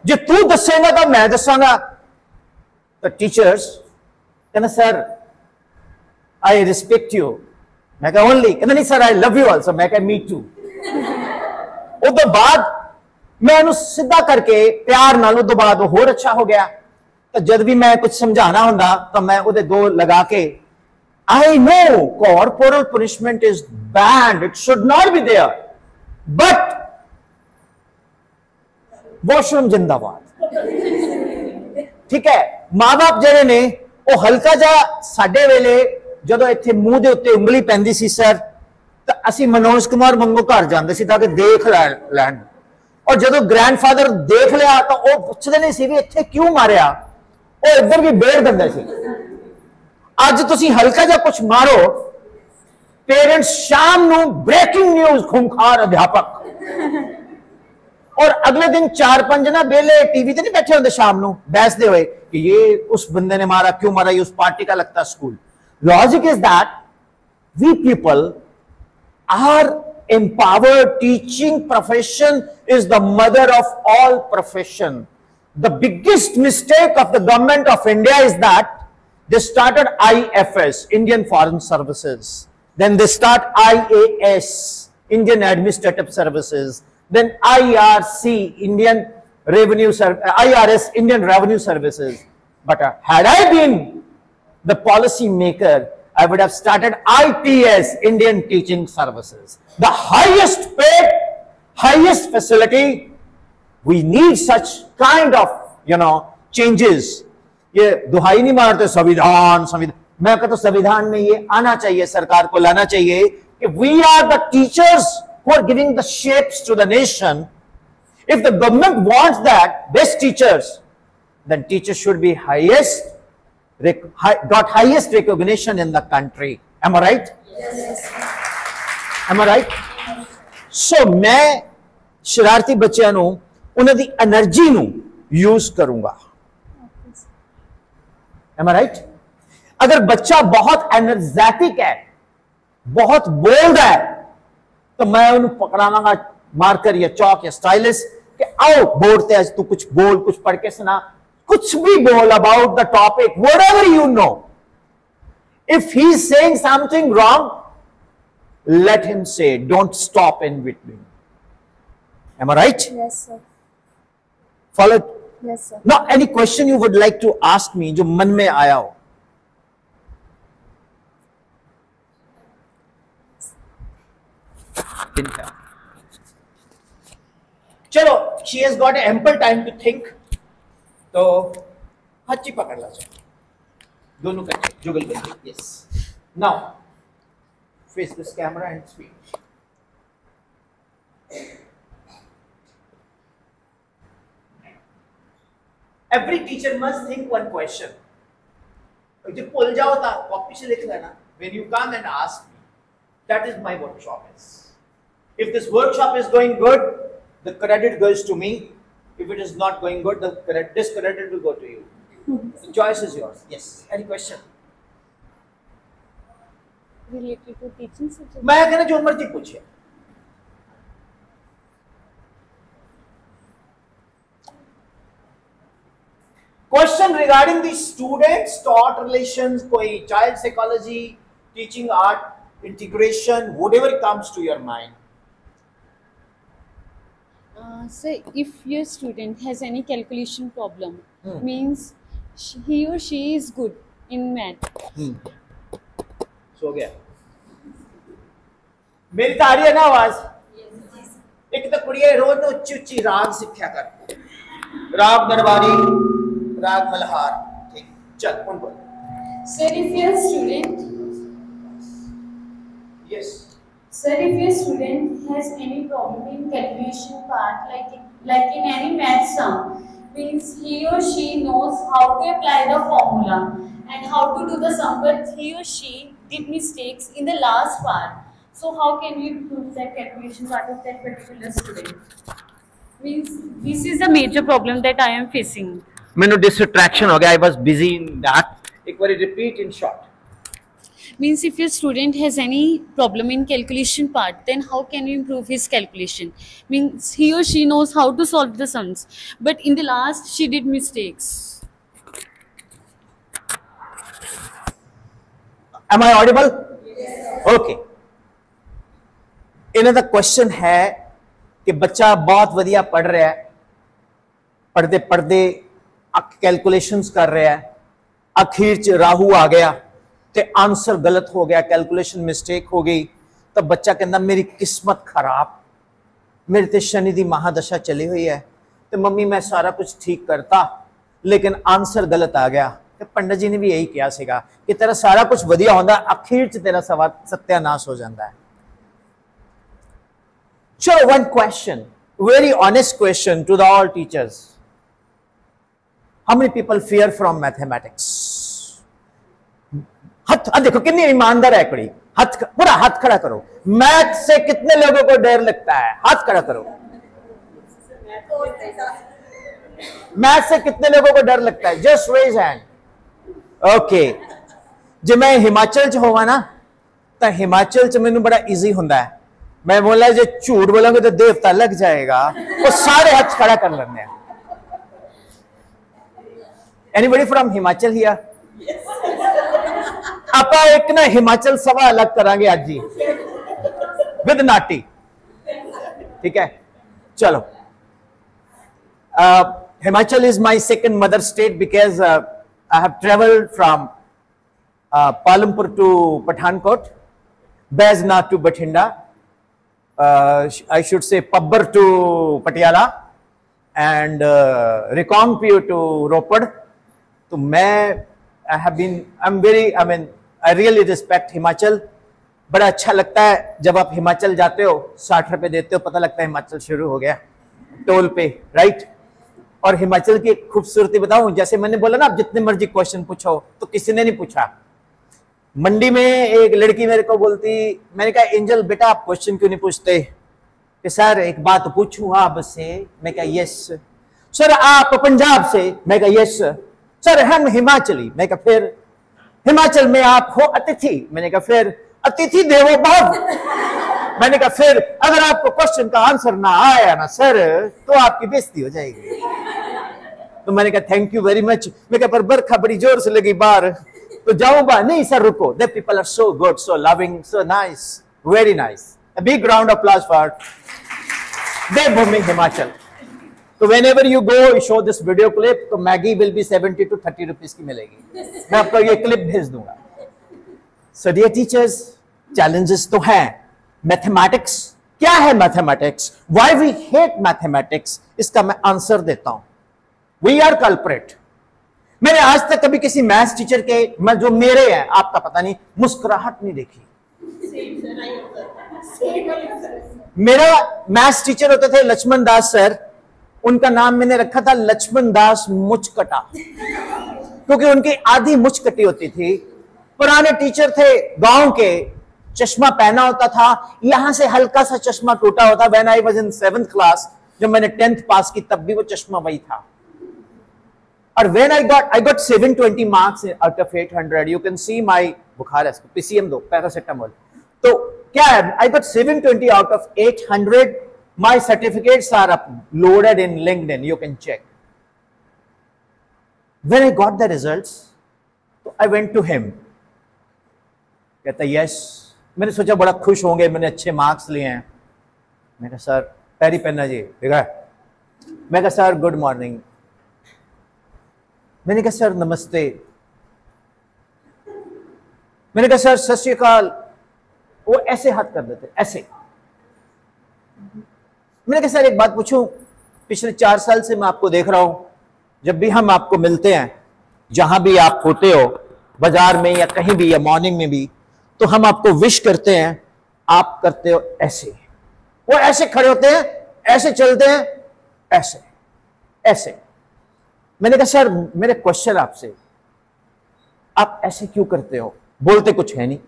जे तू दसेगा तो मैं दसांगा। तो टीचर्स कहना सर आई रिस्पेक्ट यू। मैं कहा ओनली, कहना नहीं sir I love you also. मैं कहा मी टू। उस तो बाद मैं उन्हें सीधा करके प्यार नाल उस तो बाद वो होर अच्छा हो गया। तो जब भी मैं कुछ समझाना होंदा तो मैं उहदे दो लगा के I know corporal punishment is banned, it should not be there, but washroom जिंदाबाद। ठीक है, मां बाप जेडे ने वो हल्का जा साडे वेले जदों इत्थे मुंह दे उत्ते उंगली पैंदी सी सर, तो असी मनोज कुमार मंगो घर जांदे सी ताकि देख लैन। और जदों ग्रैंडफादर देख लिया तो वो पुछदे नहीं सी भी इत्थे क्यों मारिया, वो इधर भी बेड़ दिंदे सी। अज तुसी हल्का जा कुछ मारो, पेरेंट्स शाम नू ब्रेकिंग न्यूज खूंखार अध्यापक, और अगले दिन 4-5 ना बेले टीवी ते नहीं बैठे होंगे शाम नू बैसदे हुए कि ये उस बंदे ने मारा, क्यों मारा, ये उस पार्टी का लगता school. Logic is that we people are empowered. Teaching profession is the mother of all profession. The biggest mistake of the government of India is that they started IFS, Indian Foreign Services. Then they start IAS, Indian Administrative Services. Then IRC, Indian Revenue IRS, Indian Revenue Services. But had I been the policy maker, I would have started ITS, Indian Teaching Services. The highest paid, highest facility. We need such kind of, changes. ये दुहाई नहीं मारते संविधान संविधान, मैं कहता संविधान में ये आना चाहिए, सरकार को लाना चाहिए कि we are the teachers who are giving the shapes to the nation. If the government wants that, best teachers, then teachers should be got highest recognition in the country. Am I right? Yes. Am I right? So मैं शरारती बच्चों नू उन्हां दी energy नू use करूंगा। Am I right? अगर बच्चा बहुत एनर्जेटिक है, बहुत बोल्ड है, तो मैं उन्हें पकड़ावांगा मार्कर या चौक या स्टाइलिस कि आओ बोर्ड ते आज तू कुछ बोल, कुछ पढ़ के सुना, कुछ भी बोल about the topic, whatever you know. If he is saying something wrong, let him say, don't stop in between. Am I right? Yes, sir. Followed? Yes, sir. Now, any question you would like to ask me, जो मन में आया हो? चलो, she has got ample time to think. तो हच्ची पकड़ ला, दोनों का जुगल करके. Yes. Now, face this camera and speak. Every teacher must think one question. जो भूल जाओ तो कॉपी से लिख लेना. When you come and ask me, that is my workshop is. If this workshop is going good, the credit goes to me. If it is not going good, the discredit will go to you. The choice is yours. Yes. Any question? Related to teaching subject. मैं कहना जो मर्जी पूछिए. Question regarding the student-taught relations, कोई child psychology, teaching art, integration, whatever comes to your mind. So if your student has any calculation problem, means he or she is good in math. सो गया. मेरी तो आ रही है ना आवाज? एक तो कुड़िए रोज तो उच्ची उच्ची राग सीखा कर, राग दरबारी, राग मल्हार. ठीक, चल कौन बोल? Sir, if your student, Yes. sir, if your student has any problem in calculation part, like in any math sum, means he or she knows how to apply the formula and how to do the sum, but he or she did mistakes in the last part. So how can we improve that calculation part of that particular student? Means this is the major problem that I am facing. मैंने distraction हो गया, I was busy in that. एक बार repeat in short. Means if your student has any problem in calculation part, then how can you improve his calculation? Means he or she knows how to solve the sums, but in the last she did mistakes. Am I audible? Yes. Okay. ਇਹਨਾਂ ਦਾ question है कि बच्चा बहुत वधिया पढ़ रहा है, पढ़ते पढ़ते कैलकुलेशंस कर रहा है, अखीर च राहु आ गया ते आंसर गलत हो गया, कैलकुलेशन मिस्टेक हो गई, तो बच्चा कहता मेरी किस्मत खराब, मेरे ते शनि दी महादशा चली हुई है, तो मम्मी मैं सारा कुछ ठीक करता लेकिन आंसर गलत आ गया। तो पंडित जी ने भी यही किया सीगा कि तेरा सारा कुछ वधिया होंदा, अखीर च तेरा सत्यानाश हो जाता है। चलो, one question, very honest question to the all teachers. How many people fear from mathematics? हाथ देखो कितनी ईमानदार है कड़ी, हाथ पूरा हाथ खड़ा करो। मैथ से कितने लोगों को डर लगता है? हाथ खड़ा करो। मैथ से कितने लोगों को डर लगता है? Just raise hand. ओके, जो मैं हिमाचल च होवा ना, तो हिमाचल च मैनू बड़ा इजी हुंदा है। मैं बोला जो झूठ बोलोगे तो देवता लग जाएगा, वो सारे हाथ खड़ा कर लेने हैं। Anybody from Himachal here? आप एक ना हिमाचल सभा अलग करांगे आज जी विद नाटी, ठीक है? चलो, Himachal is my second mother state because I have travelled from Palampur to Pathankot, Baijnath to Bathinda, I should say Pabbar to Patiala and Riqongpur to Ropad. तो मैं I really respect Himachal. बड़ा अच्छा लगता है जब आप हिमाचल जाते हो, 60 रुपए देते हो, पता लगता है हिमाचल शुरू हो गया टोल पे, राइट? और हिमाचल की एक खूबसूरती बताऊं, जैसे मैंने बोला ना, आप जितने मर्जी क्वेश्चन पूछो, तो किसी ने नहीं पूछा। मंडी में एक लड़की मेरे को बोलती, मैंने कहा एंजल बेटा आप क्वेश्चन क्यों नहीं पूछते? कि सर एक बात पूछूं आपसे। मैं कहा यस। सर आप पंजाब से? मैं कहा यस। सर हम हिमाचली। मैं कहा फिर? हिमाचल में आप हो अतिथि। मैंने कहा फिर? अतिथि देवो भव। मैंने कहा फिर? अगर आपको क्वेश्चन का आंसर ना आया ना सर, तो आपकी बेइज्जती हो जाएगी। तो मैंने कहा थैंक यू वेरी मच। मैं कहा पर बरखा बड़ी जोर से लगी बाहर, तो जाऊंगा? नहीं सर रुको। The people are so good, so loving, so nice, very nice. A big round of applause for Devbhoomi Himachal. So whenever you go, you show this video clip, तो Maggi will be 70 to 30 rupees की मिलेगी। मैं आपको ये clip भेज दूंगा। So dear teachers, challenges तो हैं। मैथमेटिक्स क्या है? Mathematics, why we hate mathematics, इसका मैं आंसर देता हूं। We are culprit. मैंने आज तक कभी किसी मैथ्स टीचर के, मैं जो मेरे हैं, आपका पता नहीं, मुस्कुराहट नहीं देखी। मेरा मैथ्स टीचर होते थे लक्ष्मण दास सर, उनका नाम मैंने रखा था लक्ष्मण दास मुचकटा, क्योंकि उनकी आधी मुचकटी होती थी। पुराने टीचर थे गांव के, चश्मा पहना होता था, यहां से हल्का सा चश्मा टूटा होता। When I was in 7th class, जब मैंने 10th पास की, तब भी वो चश्मा वही था। और when I got 720 marks out of 800. You can see my बुखार है, PCM दो, पैरासिटामोल। तो क्या है, I got 720 out of 800. My certificates are uploaded in LinkedIn. You can check. When I got the results, तो I went to him. कहता yes. मैंने सोचा बड़ा खुश होंगे, मैंने अच्छे मार्क्स लिए हैं। मैं कहा सर पैरी पहनना जी, ठीक है? मैं कहा सर गुड मॉर्निंग। मैंने कहा सर नमस्ते। मैंने कहा सर सत श्री अकाल। वो ऐसे हाथ कर देते, ऐसे। मैंने कहा सर एक बात पूछूं, पिछले 4 साल से मैं आपको देख रहा हूं, जब भी हम आपको मिलते हैं, जहां भी आप होते हो, बाजार में या कहीं भी, या मॉर्निंग में भी, तो हम आपको विश करते हैं, आप करते हो ऐसे। वो ऐसे खड़े होते हैं, ऐसे चलते हैं, ऐसे ऐसे। मैंने कहा सर मेरे क्वेश्चन आपसे, आप ऐसे क्यों करते हो? बोलते कुछ है नहीं।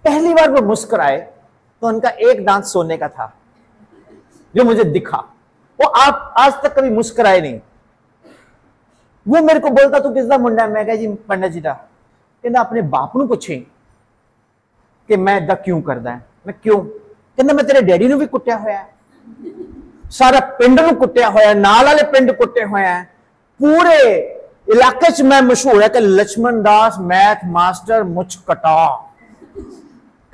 पहली बार वो मुस्कुराए तो उनका एक दांत सोने का था जो मुझे दिखा। वो आप आज तक कभी मुस्कुराए नहीं। वो मेरे को बोलता तू किसदा मुंडा है? मैं कहा जी पंडित जी का। कहना अपने बाप ਨੂੰ ਪੁੱਛੇ कि मैं इदा क्यों करदा है। मैं क्यों? कहना मैं तेरे डैडी ਨੂੰ भी कुटिया होया है, सारा पिंड ਨੂੰ कुटिया होया, नाल वाले पिंड कुटे होया है, पूरे इलाके च मैं मशहूर है कि लक्ष्मण दास मैथ मास्टर मुछ कटा।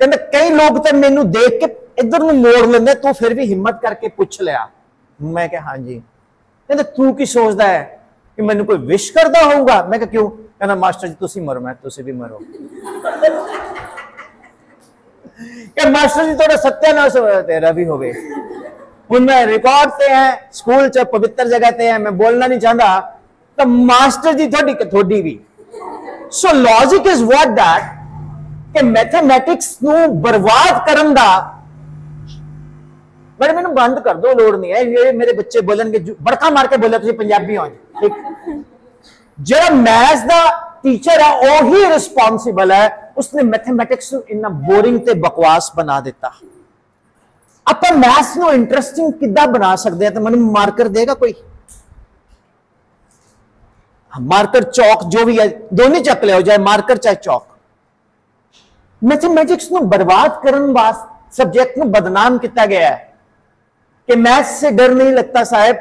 कहते कई लोग तो मैनू देख के इधर ਨੂੰ मोड़ लेंदे, तू फिर भी हिम्मत करके पूछ लिया। मैं कहा हाँ जी। कहते तू की सोचदा है कि मैनू कोई विश करदा होऊगा? मैं कहा क्यों? कहना मास्टर जी तुसी मरो, मैं तुसी भी मरो। क्या मास्टर जी थोड़ा सत्यानाश हो तेरा भी हो गए। उनमें रिकॉर्ड से है, स्कूल च पवित्र जगह ते है, मैं बोलना नहीं चाहता, तो मास्टर जी थोड़ी थोड़ी भी। सो लॉजिक इज व्हाट दैट कि मैथमेटिक्स नू बर्बाद करन दा बड़े मैंने बंद कर दो, लोड़ नहीं है। ये मेरे बच्चे बोलेंगे बड़का मार के बोले तुझे पंजाबी हो। जो मैथ्स दा टीचर है वो ही रिस्पॉन्सिबल है, उसने मैथमेटिक्स इन्ना बोरिंग ते बकवास बना देता। अपन मैथ्स नो इंटरेस्टिंग किद्दां बना सकते हैं? तो मैंने मार्कर देगा कोई? मार्कर चौक जो भी है दोनों चक ले, चाहे मार्कर चाहे चौक। मैथमेटिक्स नो बर्बाद करने वास्ते सब्जेक्ट नो बदनाम किया गया है कि मैथ्स से डर नहीं लगता साहब,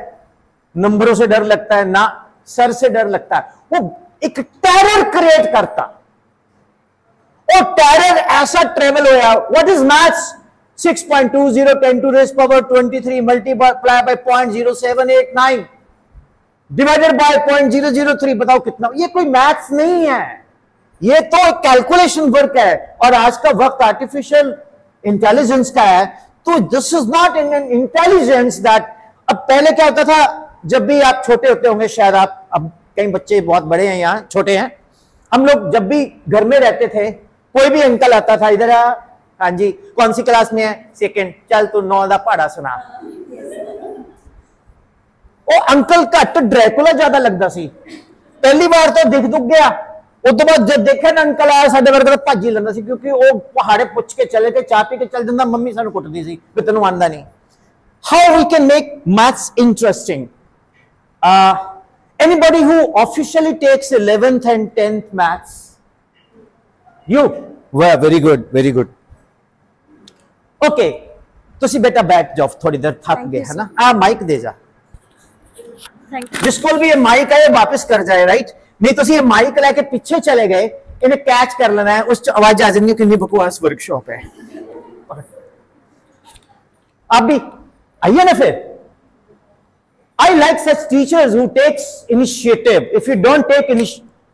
नंबरों से डर लगता है, ना सर से डर लगता है। वो एक टेरर क्रिएट करता, और टेरर ऐसा ट्रेवल होया। What is maths? 6.20 10 to raise power 23 multiply by 0.0789 divided by 0.003। बताओ कितना? ये कोई मैथ्स नहीं है, ये तो एक कैलकुलेशन वर्क है। और आज का वक्त आर्टिफिशियल इंटेलिजेंस का है, तो this is not in intelligence that. अब पहले क्या होता था, जब भी आप छोटे होते होंगे, शायद आप, अब कई बच्चे बहुत बड़े हैं यहाँ छोटे हैं, हम लोग जब भी घर में रहते थे, कोई भी अंकल आता था, इधर आ, हाँ जी कौन सी क्लास में है? सेकंड। चल तू 9 दा पहाड़ा सुना। वो अंकल घट ड्रैकुला ज्यादा लगता सी। पहली बार तो दिख दुख गया, उस बाद जब देखा ना अंकल आया साडे वर्गा तो भज ही लेंदा सी, क्योंकि वो पहाड़े पुछ के चले के चाह पी के चल जांदा, मम्मी सानू कुटदी सी कि तैनू आंदा नहीं। How we can make maths interesting? Anybody who officially takes 11th and 10th maths? You? Well, very good, very good. Okay, तुसी बेटा बैठ जाओ, थोड़ी देर थक गए है ना। माइक दे जा, जिसको भी ये माइक है ये वापस कर जाए, राइट? नहीं तो ये माइक लेके पीछे चले गए, इन्हें कैच कर लेना है, उस आवाज आ जाएंगी कितनी बकवास वर्कशॉप है। आप भी आइए ना फिर। I like such teachers who takes initiative. If you don't take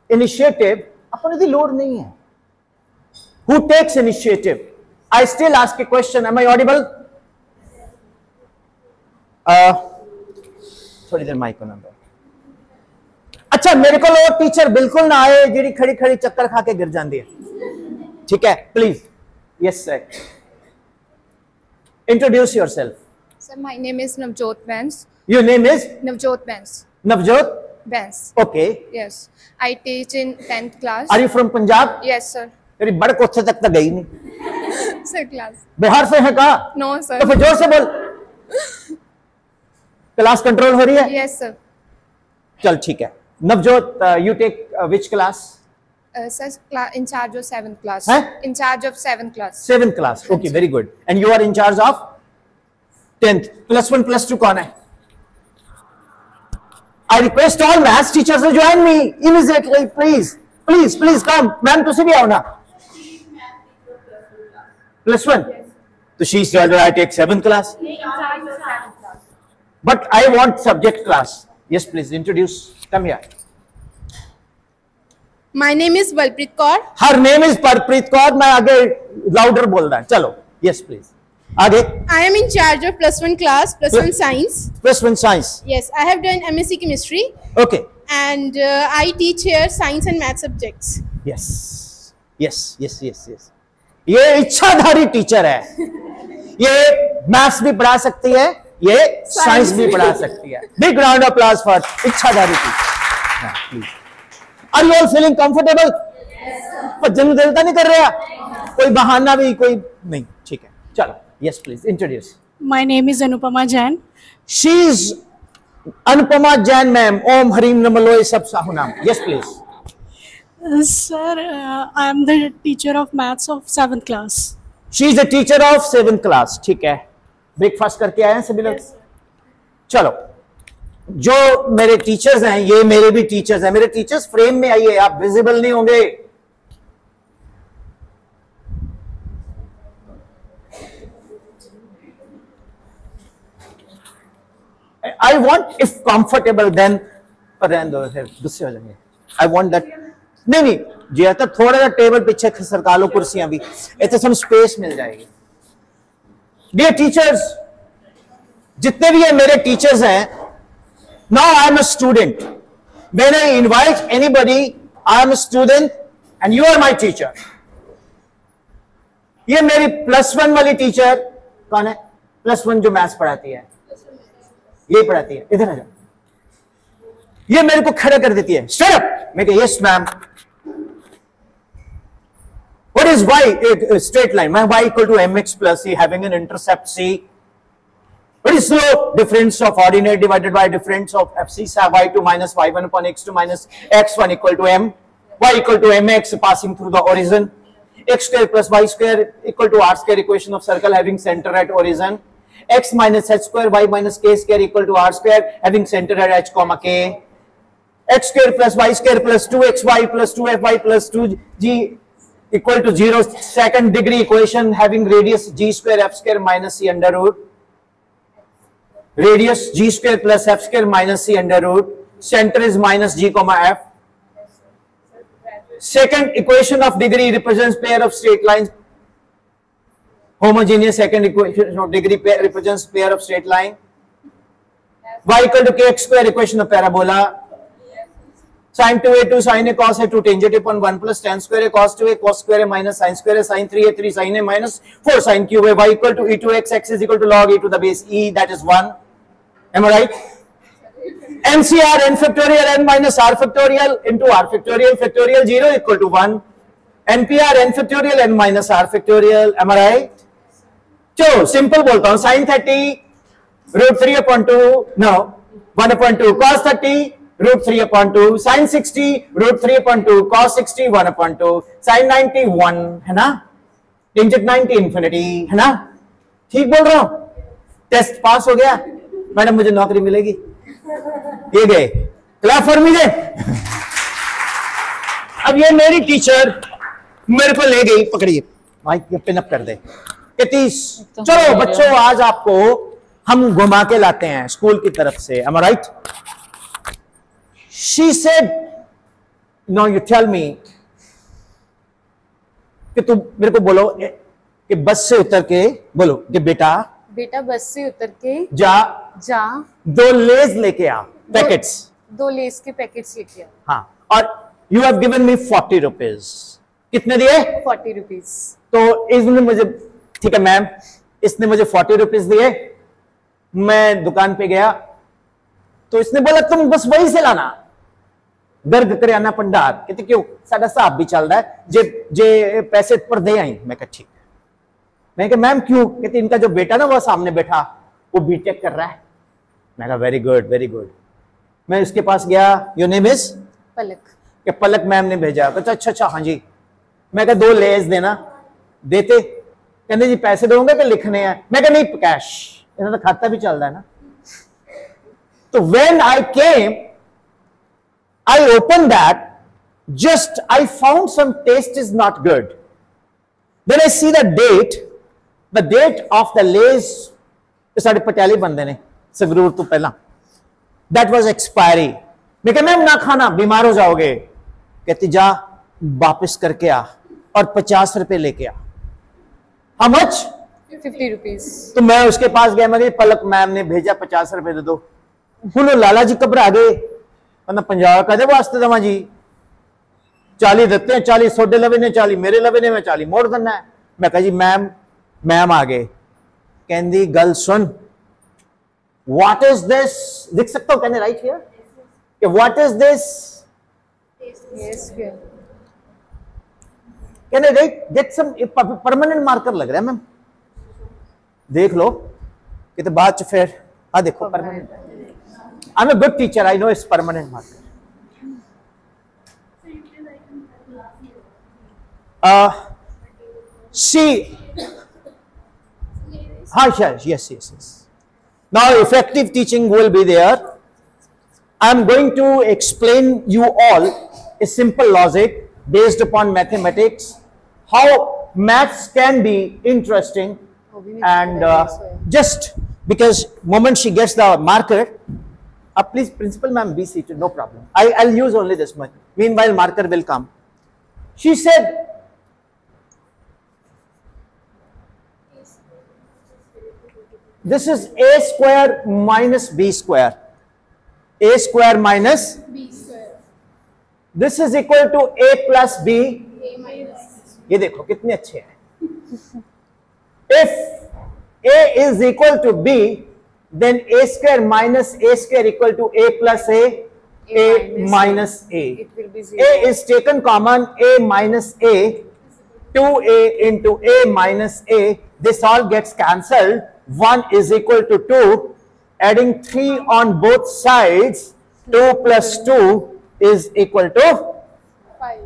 initiative, अपने दी लोड नहीं है। Who takes initiative? I still ask a question. Am I audible? थोड़ी देर माइक को ना दो। अच्छा, मेरे को वो टीचर बिल्कुल ना आए जिहड़ी खड़ी खड़ी चक्कर खा के गिर जाती है। ठीक है, please. Yes sir. Introduce yourself. Sir, my name is Navjot Vance. Your name is? Navjot Vance. Navjot? Vance. Okay. Yes. I teach in 10th class. Are you from Punjab? Yes, sir. तेरी बड़क उत्थे तक तो गई नहीं। Sir, class. Bihar से है का? No, sir. तो फिर जोर से बोल। क्लास कंट्रोल हो रही है? Yes, sir. चल ठीक है। Navjot, you take which class? Sir, in charge of 7th class. Huh? In charge of 7th class. 7th class. Okay, very good. And you are in charge of 10th. +1 +2 कौन है? I request all maths teachers to join me immediately, please. Please, please come. Ma'am, तुसी भी आओ ना। +1. So she said I take 7th class. But I want subject class. Yes, please introduce. Come here. My name is Balpreet Kaur. Her name is Parpreet Kaur. मैं आगे louder बोल रहा है। चलो. Yes, please. आगे। I am in charge of +1 class, +1 science. +1 science. Yes, I have done MSc chemistry. Okay. And I teach here science and math subjects. Yes. Yes. Yes. Yes. Yes. ये इच्छाधारी teacher है। ये maths भी पढ़ा सकती है, ये science भी पढ़ा सकती है। Big round of applause for इच्छाधारी teacher. Are you all feeling comfortable? Yes, sir. पर जन्म दिलता नहीं कर रहा? कोई बहाना भी कोई नहीं, ठीक है चलो, yes please introduce. My name is Anupama Jain. She is Anupama Jain ma'am, ओम हरीम नमलोय सब साहुनाम, yes please. Sir, I am the teacher of maths of 7th class. She is the teacher of 7th class, ठीक है। ब्रेकफास्ट करके आए हैं सभी लोग? चलो, जो मेरे टीचर्स हैं ये मेरे भी टीचर्स हैं। मेरे टीचर्स फ्रेम में आइए, आप विजिबल नहीं होंगे। I want if comfortable then गुस्से हो जाएंगे। आई वॉन्ट दैट, नहीं जी तो थोड़ा सा टेबल पीछे सरका लो, कुर्सियां भी, इतने सब स्पेस मिल जाएगी। डियर टीचर्स, जितने भी है मेरे टीचर्स हैं, now I am a student, when I invite anybody I am a student and you are my teacher. ये मेरी +1 वाली टीचर कौन है? +1 जो मैथ्स पढ़ाती है, ये पढ़ाती है, इधर आ जाओ। ये मेरे को खड़ा कर देती है, स्टैंड अप। मैं कह yes ma'am. What is y? A straight line. My y equal to mx plus c having an intercept c. What is slope? Difference of ordinate divided by difference of fc y2 minus y1 upon x2 minus x1 equal to m. Y equal to mx passing through the origin. X square plus y square equal to r square equation of circle having center at origin. X minus h square y minus k square equal to r square having center at h comma k. X square plus y square plus 2xy plus 2fy plus 2g equal to 0, second degree equation having radius g square f square minus c under root. Radius g square plus f square minus c under root. Center is minus g comma f. Second equation of degree represents pair of straight lines. Homogeneous second equation of degree pair represents pair of straight line. Y equal to kx square equation of parabola. Sin 2a 2 sin a cos a 2 tangent upon 1 plus tan square a cos 2a cos square a minus sin square a sin 3a 3 sin a minus 4 sin cube a. Y equal to e to x, x is equal to log e to the base e, that is 1. Am I right? NCR n factorial n minus r factorial into r factorial factorial 0 equal to 1. NPR n factorial n minus r factorial. Am I right? चलो simple बोलता हूँ, sin 30 root 3 upon 2 no 1 upon 2 cos 30 root 3 upon 2 sin 60 root 3 upon 2 cos 60 1 upon 2 sin 90 1 है ना, tangent 90 infinity है ना। ठीक बोल रहा हूं? टेस्ट पास हो गया मैडम, मुझे नौकरी मिलेगी। ये गए, क्लैप फॉर मी। अब ये मेरी टीचर मेरे को ले गई, पकड़िए माइक ये पिन अप कर दे, कहती चलो बच्चों आज आपको हम घुमा के लाते हैं स्कूल की तरफ से। Am I right? She said, now you tell me कि तुम मेरे को बोलो कि बस से उतर के बोलो कि बेटा बस से उतर के जा 2 लेज लेके आ, पैकेट्स, 2 लेस के पैकेट्स लेके आ। हाँ, और you have given me 40 rupees. कितने दिए? 40 रुपीज। तो इसने मुझे, ठीक है मैम, इसने मुझे 40 रुपीज दिए। मैं दुकान पे गया तो इसने बोला तुम बस वही से लाना, गर्ग करियाना भंडार। कहते क्यों? साडा हिसाब भी चल रहा है, जे पैसे पर दे आई। मैं कहा ठीक। मैं कहा मैम क्यों? कहते इनका जो बेटा ना वो सामने बैठा वो बीटेक कर रहा है। मैं कहा वेरी गुड वेरी गुड। मैं उसके पास गया, योर नेम इज पलक। कि पलक मैम ने भेजा। कहता अच्छा अच्छा हाँ जी। मैं कहा 2 लेज देना। देते? कहते जी पैसे दोगे कि लिखने हैं? मैं कहा नहीं कैश, इन्होंने तो खाता भी चल रहा है ना। तो when I came, I opened that, just I found some taste is not good. Then I see the date of the Lays, साढ़े पटियाले बंदे ने संगरूर तो पहला, that was expiry. मैं कहा मैम ना खाना, बीमार हो जाओगे। कहती जा वापस करके आ और 50 रुपए लेके आ। How much? 50 रुपीज। तो मैं उसके पास गया, मैं पलक मैम ने भेजा 50 रुपए दे दो। बोलो लाला जी घबरा गए, वरना 50 कहते वास्ते दवा जी 40 देते हैं, 40 सोडे लवे ने 40 मेरे लवे ने, मैं 40 मोड़ देना है। मैं कहा जी मैम आ गए। कहती गल सुन, व्हाट इज दिस? लिख सकता हूं? कहने राइट हियर कि what is this? Can I get some permanent marker लग रहा है मैम, देख लो कि तो बाद च फिर आ देखो permanent, I am a good teacher, I know it's permanent marker. See, yes. Now effective teaching will be there. I am going to explain you all a simple logic based upon mathematics, how maths can be interesting, and just because moment she gets the marker, please principal ma'am be seated, no problem. I'll use only this much. Meanwhile marker will come. She said, this is a square minus b square. A square minus B square. this is equal to a plus b. A minus. ये देखो कितने अच्छे हैं. If a is equal to b, then a square minus a square equal to a plus a minus a. It will be 0. A is taken common, a minus a, 2a into a minus a, this all gets cancelled. 1 is equal to 2, adding 3 on both sides, 2 plus 2 is equal to 5.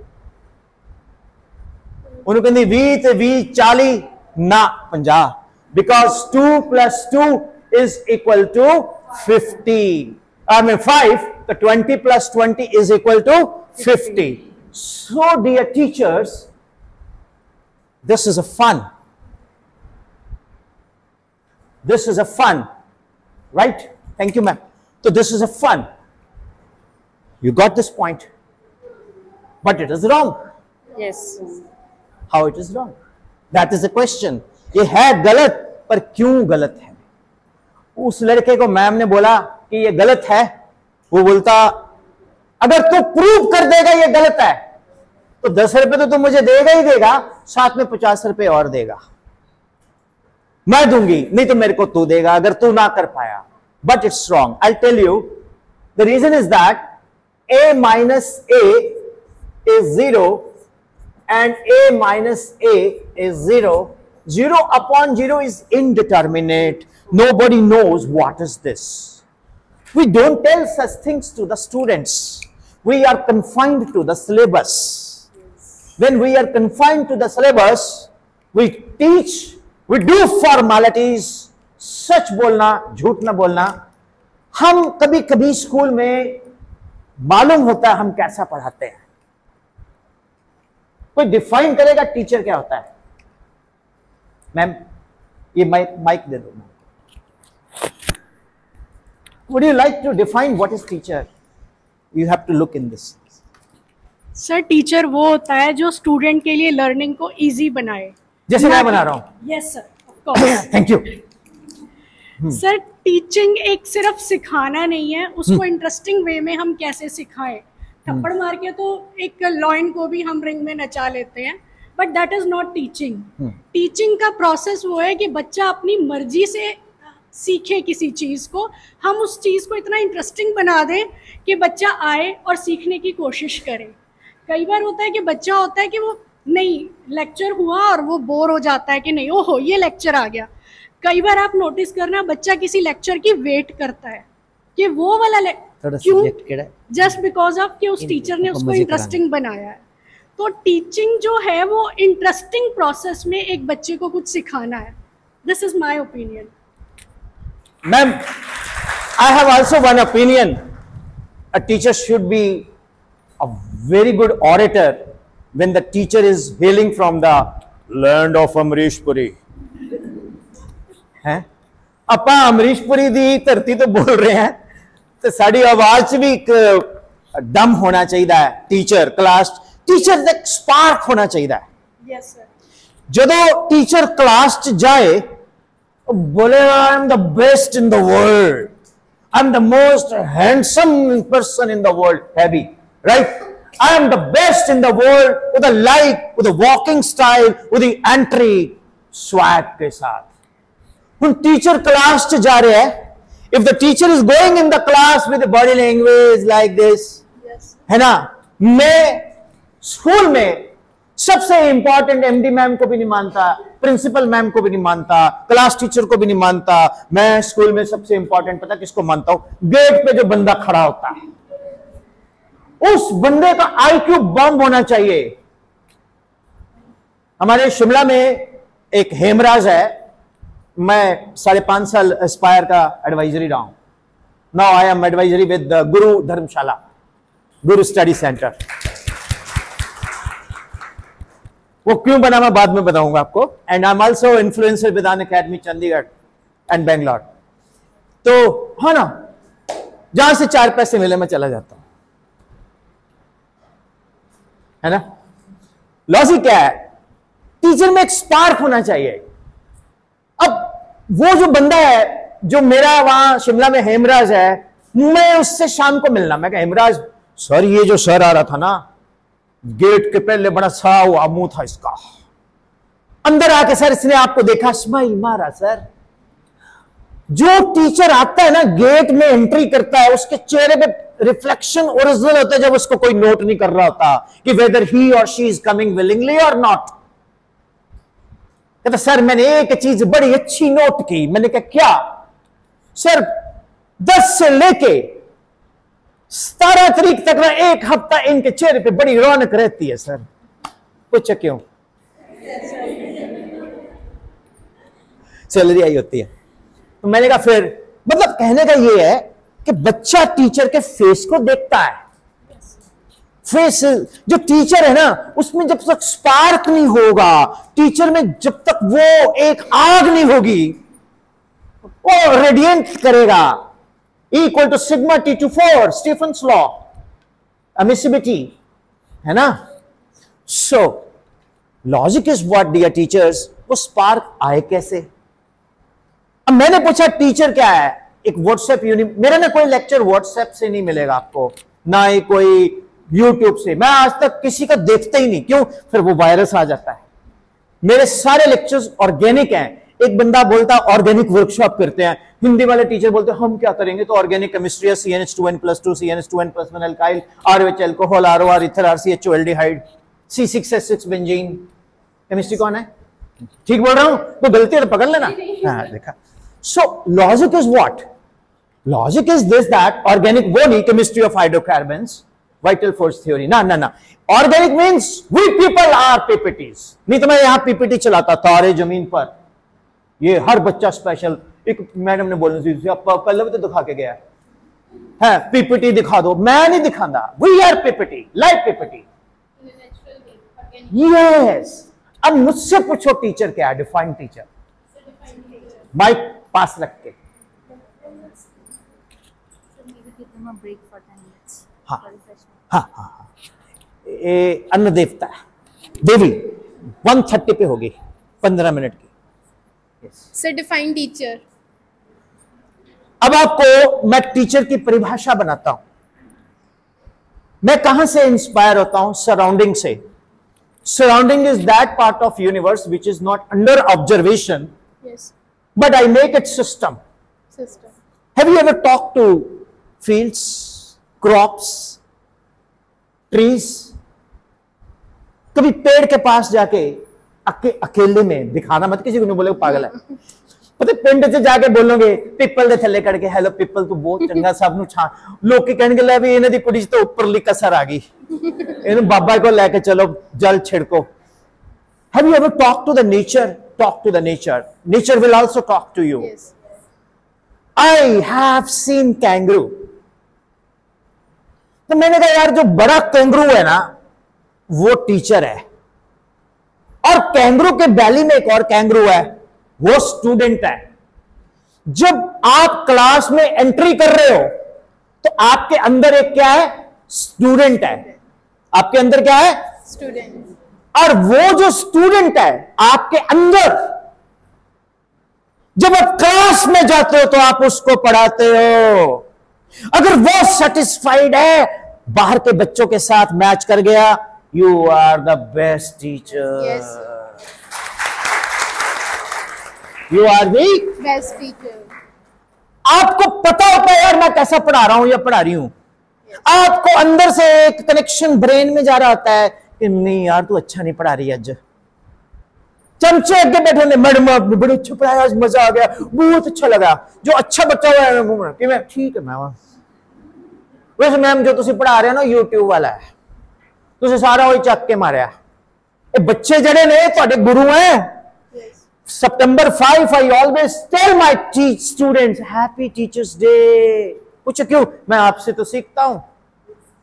उन्होंने कहते V ते V 40 ना 50, because 2 plus 2 is equal to 50. I mean 5, the 20 plus 20 is equal to 50. So dear teachers, this is a fun. This is a fun, right? Thank you, ma'am. So this is a fun. You got this point, but it is wrong. Yes. How it is wrong? That is the question. ये है गलत, पर क्यों गलत है? उस लड़के को मैम ने बोला कि ये गलत है, वो बोलता अगर तू प्रूव कर देगा ये गलत है तो 10 रुपए तो तू मुझे देगा ही देगा, साथ में 50 रुपए और देगा, मैं दूंगी, नहीं तो मेरे को तू देगा अगर तू ना कर पाया. But it's wrong. I'll tell you. The reason is that a minus a is 0 and a minus a is 0. 0 upon 0 is indeterminate. Nobody knows what is this. We don't tell such things to the students. We are confined to the syllabus. When we are confined to the syllabus, we teach, we do formalities. सच बोलना, झूठ ना बोलना. हम कभी कभी school में मालूम होता है हम कैसा पढ़ाते हैं. कोई डिफाइन करेगा टीचर क्या होता है? मैम ये माइक दे दो. Would you like to define what is teacher? You have to look in this. Sir teacher वो होता है जो स्टूडेंट के लिए लर्निंग को इजी बनाए. जैसे मैं बना रहा हूं. Yes sir, of course. Thank you. Sir teaching एक सिर्फ सिखाना नहीं है, उसको इंटरेस्टिंग वे में हम कैसे सिखाएं. थप्पड़ मार के तो एक लॉइन को भी हम रिंग में नचा लेते हैं, but that is not teaching. Teaching का प्रोसेस वो है कि बच्चा अपनी मर्जी से सीखे किसी चीज़ को, हम उस चीज़ को इतना इंटरेस्टिंग बना दें कि बच्चा आए और सीखने की कोशिश करे. कई बार होता है कि बच्चा होता है कि वो नहीं लेक्चर हुआ और वो बोर हो जाता है कि नहीं ओहो ये लेक्चर आ गया. कई बार आप नोटिस करना बच्चा किसी लेक्चर की वेट करता है कि वो वाला क्यों, जस्ट बिकॉज ऑफ कि उस टीचर ने उसको इंटरेस्टिंग बनाया है. तो टीचिंग जो है वो इंटरेस्टिंग प्रोसेस में एक बच्चे को कुछ सिखाना है. This is my opinion. Ma'am, I have also one opinion. A teacher should be a very good orator when the teacher is hailing from the land of Amrish Puri. हैं? अपा अमरीश पुरी दी धरती तो बोल रहे हैं, तो साड़ी आवाज च भी एक दम होना चाहिए. टीचर क्लास टीचर दा स्पार्क होना चाहिए. Yes sir. जदों टीचर क्लास च जाए बोले आई am the best in the world, I am the most handsome person in the world, heavy right, I am the best in the world, with a like, with a walking style, with the entry swag के साथ. हुन teacher class च जा रहे हैं. If the teacher is going in the class with body language like this, है ना, मैं स्कूल में सबसे इंपॉर्टेंट एमडी मैम को भी नहीं मानता, प्रिंसिपल मैम को भी नहीं मानता, क्लास टीचर को भी नहीं मानता। मैं स्कूल में सबसे इंपॉर्टेंट पता किसको मानता हूं? गेट पे जो बंदा खड़ा होता है, उस बंदे का आईक्यू बम होना चाहिए। हमारे शिमला में एक हेमराज है, मैं 5.5 साल एस्पायर का एडवाइजरी रहा हूं। Now I M advisory with Guru Dharamshala, Guru study centre. वो क्यों बना मैं बाद में बताऊंगा आपको। And I am also influencer with Unacademy Chandigarh and Bangalore. तो हाँ ना, जहां से 4 पैसे मिले मैं चला जाता हूं, है ना। लॉजिक क्या है? टीचर में एक स्पार्क होना चाहिए। अब वो जो बंदा है जो मेरा वहां शिमला में हेमराज है, मैं उससे शाम को मिलना, मैं कहा हेमराज सर, ये जो सर आ रहा था ना गेट के पहले, बड़ा सा हुआ मुंह था इसका, अंदर आके सर इसने आपको देखा, स्माइल मारा। सर जो टीचर आता है ना, गेट में एंट्री करता है, उसके चेहरे पे रिफ्लेक्शन ओरिजिनल होता है जब उसको कोई नोट नहीं कर रहा होता कि वेदर ही और शी इज कमिंग विलिंगली और नॉट। कहता सर मैंने एक चीज बड़ी अच्छी नोट की। मैंने कहा क्या? सर 10 से लेके 17 तारीख तक ना 1 हफ्ता इनके चेहरे पे बड़ी रौनक रहती है। सर पूछो क्यों? सैलरी आई होती है। तो मैंने कहा फिर, मतलब कहने का ये है कि बच्चा टीचर के फेस को देखता है। फेस जो टीचर है ना, उसमें जब तक स्पार्क नहीं होगा, टीचर में जब तक वो एक आग नहीं होगी, वो रेडिएंट करेगा। Equal to sigma T to 4, Stefan's law, emissibility, है ना। So logic is what dear teachers, वो स्पार्क आए कैसे? अब मैंने पूछा टीचर क्या है? एक व्हाट्सएप मेरा ना कोई लेक्चर व्हाट्सएप से नहीं मिलेगा आपको, ना ही कोई यूट्यूब से। मैं आज तक किसी का देखता ही नहीं। क्यों? फिर वो वायरस आ जाता है। मेरे सारे लेक्चर्स ऑर्गेनिक हैं। एक बंदा बोलता ऑर्गेनिक वर्कशॉप करते हैं, हिंदी वाले टीचर बोलते हैं हम क्या करेंगे? तो ऑर्गेनिक केमिस्ट्री है, CnH2n+2, CnH2n+1 alkyl, RH alcohol, ROR ether, RCHO aldehyde, C6H6 benzene. Chemistry कौन है? ठीक बोल रहा हूं? तो गलती है तो पकड़ लेना। हाँ देखा। So logic is what? Logic is this that organic वो नहीं chemistry of hydrocarbons, vital force theory, ना ना ना। Organic means we people are PPTs। नहीं तो मैं यहां PPT चलाता तारे जमीन पर, ये हर बच्चा स्पेशल। एक मैडम ने बोलने से पहले भी तो दिखा के गया है, PPT दिखा दो। मैं नहीं दिखाता, we are PPT, live PPT। Yes. अब मुझसे पूछो टीचर क्या है? Define teacher. माइक पास रख के। हाँ हाँ हाँ, अन्न देवता देवी 1:30 पे होगी, 15 मिनट की। Sir define teacher. अब आपको मैं टीचर की परिभाषा बनाता हूं। मैं कहां से इंस्पायर होता हूं? सराउंडिंग से। Surrounding is that part of universe which is not under observation, but I make it system. Have you ever talked to fields, crops, trees? कभी पेड़ के पास जाके अकेले में, दिखाना मत किसी को, नहीं बोले पागल है। पता पिंड से जाके बोलोगे पिपल दे थले करके, हेलो पिपल तू बहुत चंगा, सब नु छा लोग की कहने लगे भी इन्हां दी कुड़ी तो ऊपरली कसर आ गई, इन्हें बाबा को लेके चलो जल छिड़को। Have you ever talked to the nature? Talk to the nature. Nature will also talk to you. Yes. I have seen kangaroo. तो मैंने कहा यार जो बड़ा कैंगरू है ना वो टीचर है, और कैंगरू के बैली में एक और कैंगरू है, वो स्टूडेंट है। जब आप क्लास में एंट्री कर रहे हो तो आपके अंदर एक क्या है? स्टूडेंट है। आपके अंदर क्या है? स्टूडेंट। और वो जो स्टूडेंट है आपके अंदर, जब आप क्लास में जाते हो तो आप उसको पढ़ाते हो। अगर वो सेटिस्फाइड है, बाहर के बच्चों के साथ मैच कर गया, you are the best teacher. You are the best teacher. आपको पता होता है यार मैं कैसा पढ़ा रहा हूं या पढ़ा रही हूं। आपको अंदर से एक कनेक्शन ब्रेन में जा रहा होता है कि नहीं यार तू अच्छा नहीं पढ़ा रही अज। चमचे अगे बैठे ने, मैडम आपने बड़े अच्छा पढ़ाया, आज मजा आ गया, बहुत अच्छा लगा, जो अच्छा बच्चा हुआ है कि मैं ठीक है मैम। वैसे मैम जो तुम पढ़ा रहे हो ना यूट्यूब वाला है, तुम सारा वही चक के मारिया। ये बच्चे जड़े ने तुहाडे गुरु हैं। September 5 I always tell my students happy teachers day। पूछो क्यों? मैं आपसे तो सीखता हूं।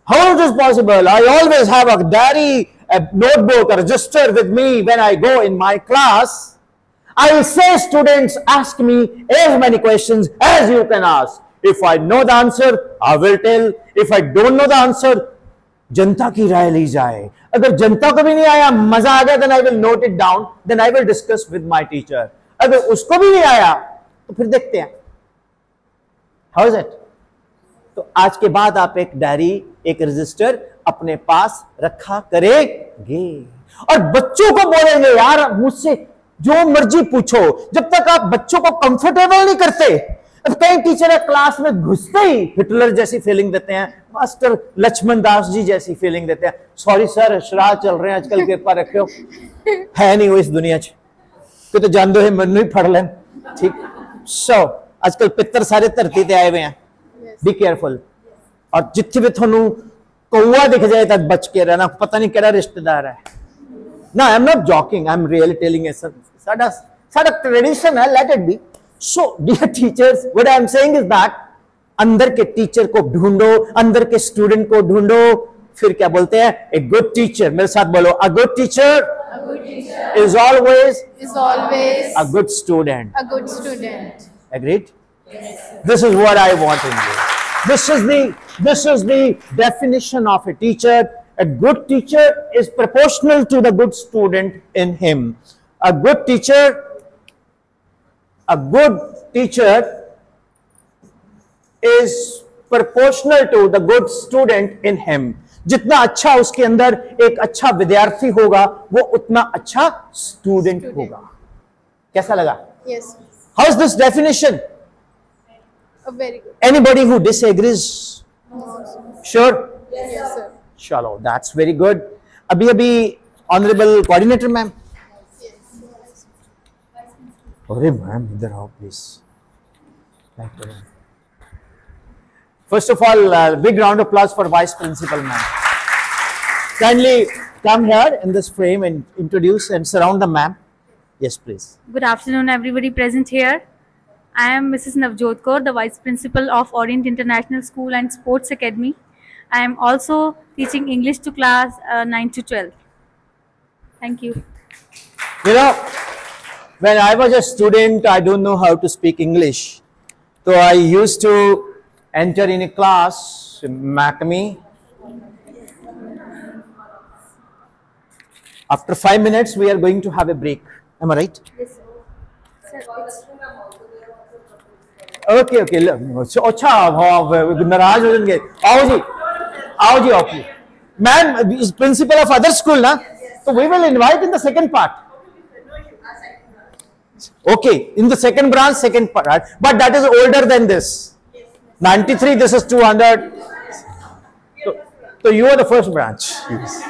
How is this possible? I always have a diary, a notebook, a register with me when I go in my class. I will say students ask me as many questions as you can ask. If I know the answer, I will tell. If I don't know the answer, जनता की राय ली जाए। अगर जनता को भी नहीं आया, मजा आ गया, then I will note it down, then I will discuss with my teacher। अगर उसको भी नहीं आया तो फिर देखते हैं। How is it? तो आज के बाद आप एक डायरी, एक रजिस्टर अपने पास रखा करेंगे और बच्चों को बोलेंगे यार मुझसे जो मर्जी पूछो। जब तक आप बच्चों को कंफर्टेबल नहीं करते, कई टीचर है क्लास में घुसते ही हिटलर जैसी फीलिंग देते हैं, मास्टर लक्ष्मण दास जी जैसी फीलिंग देते हैं। सॉरी सर श्राद्ध चल रहे हैं आजकल, कृपा रखियो, है नहीं वो इस दुनिया च तो जान दो है मनु ही फड़ लें। ठीक सो आजकल पितर सारे धरती ते आए हुए हैं, बी केयरफुल। और जिथे भी थानू कौआ दिख जाए तब बच के रहना, पता नहीं केड़ा रिश्तेदार है ना। I am not joking, I am really telling it. साडा ट्रेडिशन है, let it be. So, dear teachers, what I am saying is that अंदर के टीचर को ढूंढो, अंदर के स्टूडेंट को ढूंढो, फिर क्या बोलते हैं? A good teacher, मेरे साथ बोलो, a good teacher is always a good student. A good student. Agreed? Yes. This is what I want in you. This is the definition of a teacher. A good teacher is proportional to the good student in him. A good teacher is proportional to the good student in him। जितना अच्छा उसके अंदर एक अच्छा विद्यार्थी होगा, वो उतना अच्छा स्टूडेंट होगा। कैसा लगा? Yes. How is this definition? Very good. Anybody who disagrees? Sure? Yes, sir. चलो, that's very good। अभी ऑनरेबल कोऑर्डिनेटर मैम। अरे मैम इधर आओ please. First of all, big round of applause for Vice Principal ma'am. Kindly come here in this frame and introduce and surround the ma'am. Yes, please. Good afternoon, everybody present here. I am Mrs. Navjot Kaur, the Vice Principal of Orient International School and Sports Academy. I am also teaching English to class 9 to 12. Thank you. You know, when I was a student, I don't know how to speak English. So I used to enter in a class, MACME. After 5 minutes, we are going to have a break. Am I right? Yes, sir. Okay, okay. अच्छा, नाराज हो जाएंगे। आओ जी, आओ। Ma'am is principal of other school ना? So we will invite in the second part. Okay, in the second branch, second part, but that is older than this. 93, this is 200. So you are the first branch. Yes.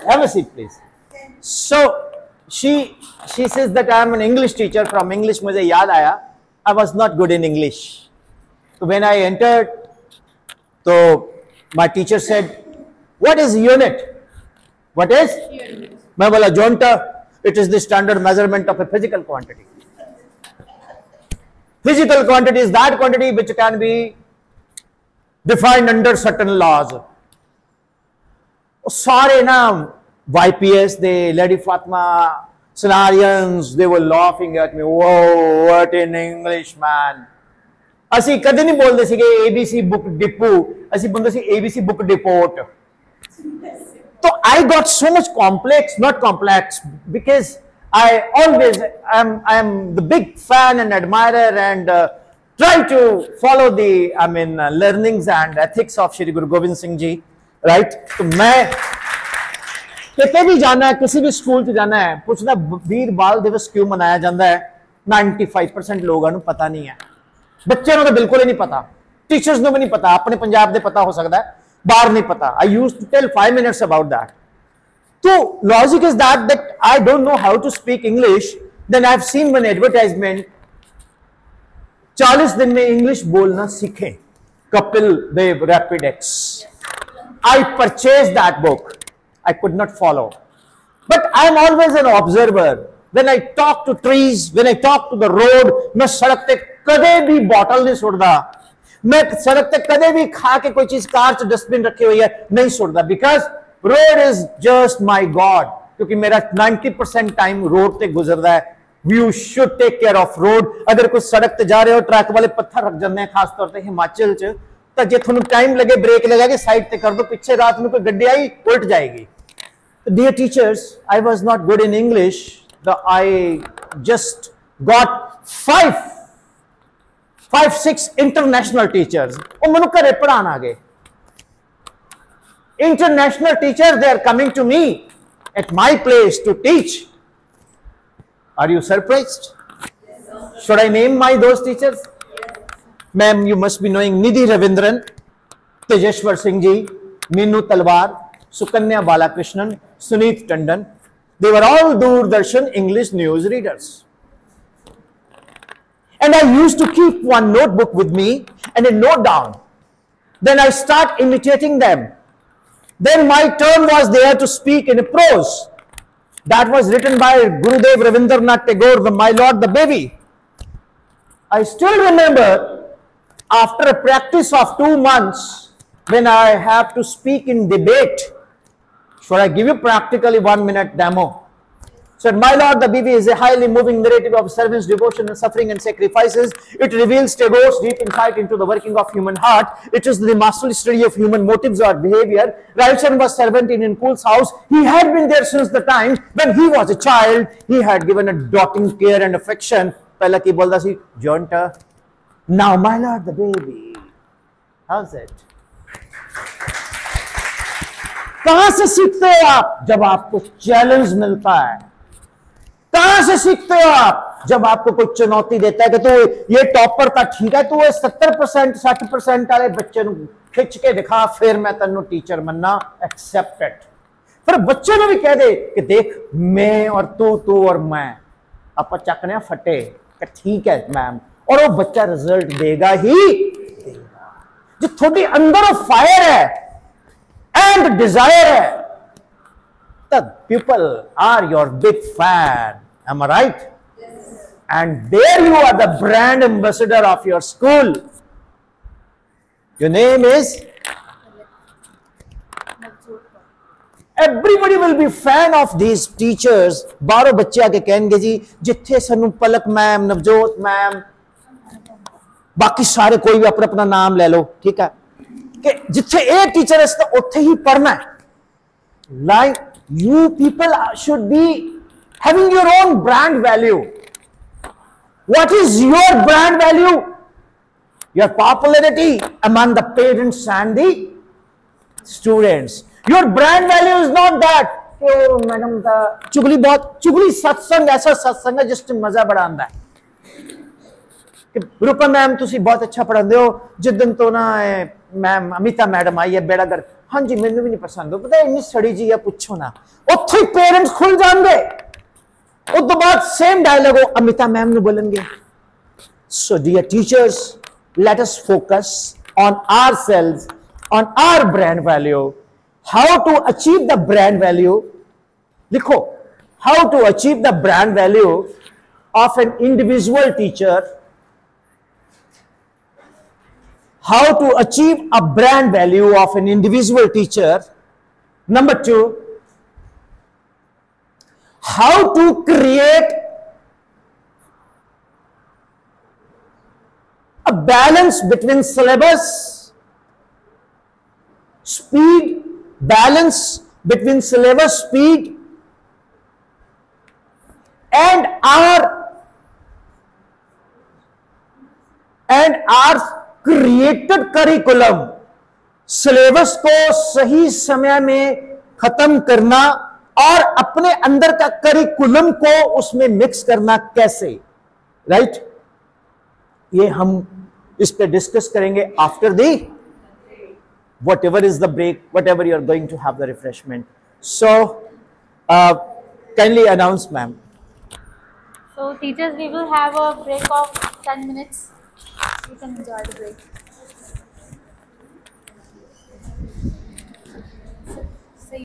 Have a seat, please. So she says that I am an English teacher. From English, मुझे याद आया, I was not good in English. So when I entered, so my teacher said, "What is unit? What is?" मैं बोला Jonta. It is the standard measurement of a physical quantity. Physical quantity is that quantity which can be defined under certain laws. सारे ना YPS, they, Lady Fatma, Senarians, they were laughing at me. Whoa, what in English, man. ਅਸੀਂ ਕਦੇ ਨਹੀਂ ਬੋਲਦੇ ਸੀਗੇ ABC book depot, ਅਸੀਂ ਬੋਲਦੇ ਸੀ ABC book depot. So I got so much not complex, because I always am the big fan and admirer and try to follow the learnings and ethics of Shri Guru Gobind Singh Ji, right? तो मैं कितने भी जाना है, किसी भी school से जाना है, पूछना वीर बाल दिवस क्यों मनाया जाता है, 95% लोगों को पता नहीं है। बच्चे को तो बिल्कुल ही नहीं पता, टीचर्स को भी नहीं पता, अपने पंजाब दे पता हो सकता है, बाहर नहीं पता। I used to tell 5 minutes about that. So logic is that I don't know how to speak English. Then I've seen one advertisement, 40 दिन में इंग्लिश बोलना सीखें, Kapil Dev Rapidex. I purchased that book. I could not follow. But I am always an observer. When I talk to trees, when I talk to the road, मैं सड़क पे कदे भी bottle नहीं सुटदा. मैं सड़क पे कदे भी खा के कोई चीज कार च डस्टबिन रखी हुई है नहीं सुटदा. Because road is just my God. क्योंकि मेरा 90% टाइम रोड पे गुजरदा है. You should take care of road. अगर कोई सड़क पे जा रहे हो, ट्रक वाले पत्थर रख जाते हैं, खास तौर पे हिमाचल च, तो जे थोड़ा टाइम लगे ब्रेक लगा के साइड पे कर दो, पीछे रात में कोई गड्डी आई उल्ट जाएगी. Dear teachers, I was not good in English. I just got five, six international teachers. और मैंने करे पढ़ाना आगे. International teachers, they are coming to me at my place to teach. Are you surprised? Yes, should I name those teachers? Yes. Ma'am, you must be knowing Nidhi Ravindran, Tejeshwar Singh ji, Minu Talwar, Sukanya Balakrishnan, Suneet Tandon. They were all Doordarshan English news readers. And I used to keep one notebook with me and a note down. Then I start imitating them. Then my turn was there to speak in a prose. That was written by Gurudev Ravindranath Tagore, My Lord the Baby. I still remember after a practice of 2 months when I have to speak in debate. Should I give you practically 1 minute demo? So, My Lord the Baby is a highly moving narrative of servants' devotion and suffering and sacrifices. It reveals Tagore's deep insight into the working of human heart. It is the masterly study of human motives or behavior. Ravichandran was servant in Inkul's house. He had been there since the time when he was a child. He had given a doting care and affection. Pehla ki bolda si, Jonta. Now, My Lord the Baby. How's it? कहां से सीखते हो आप? जब आपको challenge मिलता है. कहां से सीखते हो आप? जब आपको कोई चुनौती देता है कि तो ये टॉपर था, ठीक है, तो वो 70% 60% वाले बच्चे ਨੂੰ खिंच के दिखा, फिर मैं तेनों टीचर बनना. एक्सेप्टेड. फिर बच्चे ने भी कह दे कि देख मैं और तू और मैं आप चकने फटे कि ठीक है मैम, और वो बच्चा रिजल्ट देगा ही देगा. जो थोड़ी अंदर फायर है and desire, the people are your big fan. Am I right? Yes. And there you are, the brand ambassador of your school. Your name is? Everybody will be fan of these teachers. 12 बच्चे आके कहेंगे जी जिथे सानू पलक ma'am, Navjot ma'am, बाकी सारे कोई भी अपना अपना नाम ले लो, ठीक है, कि जिथे एक टीचर है उत्थे ही पढ़ना है. Like you people should be having your own brand value. What is your brand value? Your popularity among the parents and the students. Your brand value is not that. Oh, madam, चुगली बहुत, चुगली सत्संग ऐसा सत्संग है जिससे मजा बड़ा आता है. रूपा मैम तुसी बहुत अच्छा पढ़ाते हो, जिस दिन तो ना मैम अमिता मैडम आई है बेड़ागर, हाँ जी मैंने भी नहीं पसंद, पता है इन्नी सड़ी जी है, पूछो ना. उत्थे ही पेरेंट्स खुल जाएंगे, उस तो बाद सेम डायलॉग हो अमिता मैम ने बोलेंगे. So dear teachers, let us focus on ourselves, on our brand value. How to achieve the brand value? लिखो, how to achieve the brand value of an individual teacher. How to achieve a brand value of an individual teacher. Number 2, how to create a balance between syllabus, speed, balance between syllabus, speed, and our created curriculum. Syllabus को सही समय में खत्म करना और अपने अंदर का करिकुलम को उसमें मिक्स करना कैसे, राइट? ये हम इस पे डिस्कस करेंगे after the whatever is the break, whatever you are going to have the refreshment. So Kindly announce, ma'am. So teachers, we will have a break of 10 minutes. You can enjoy the break.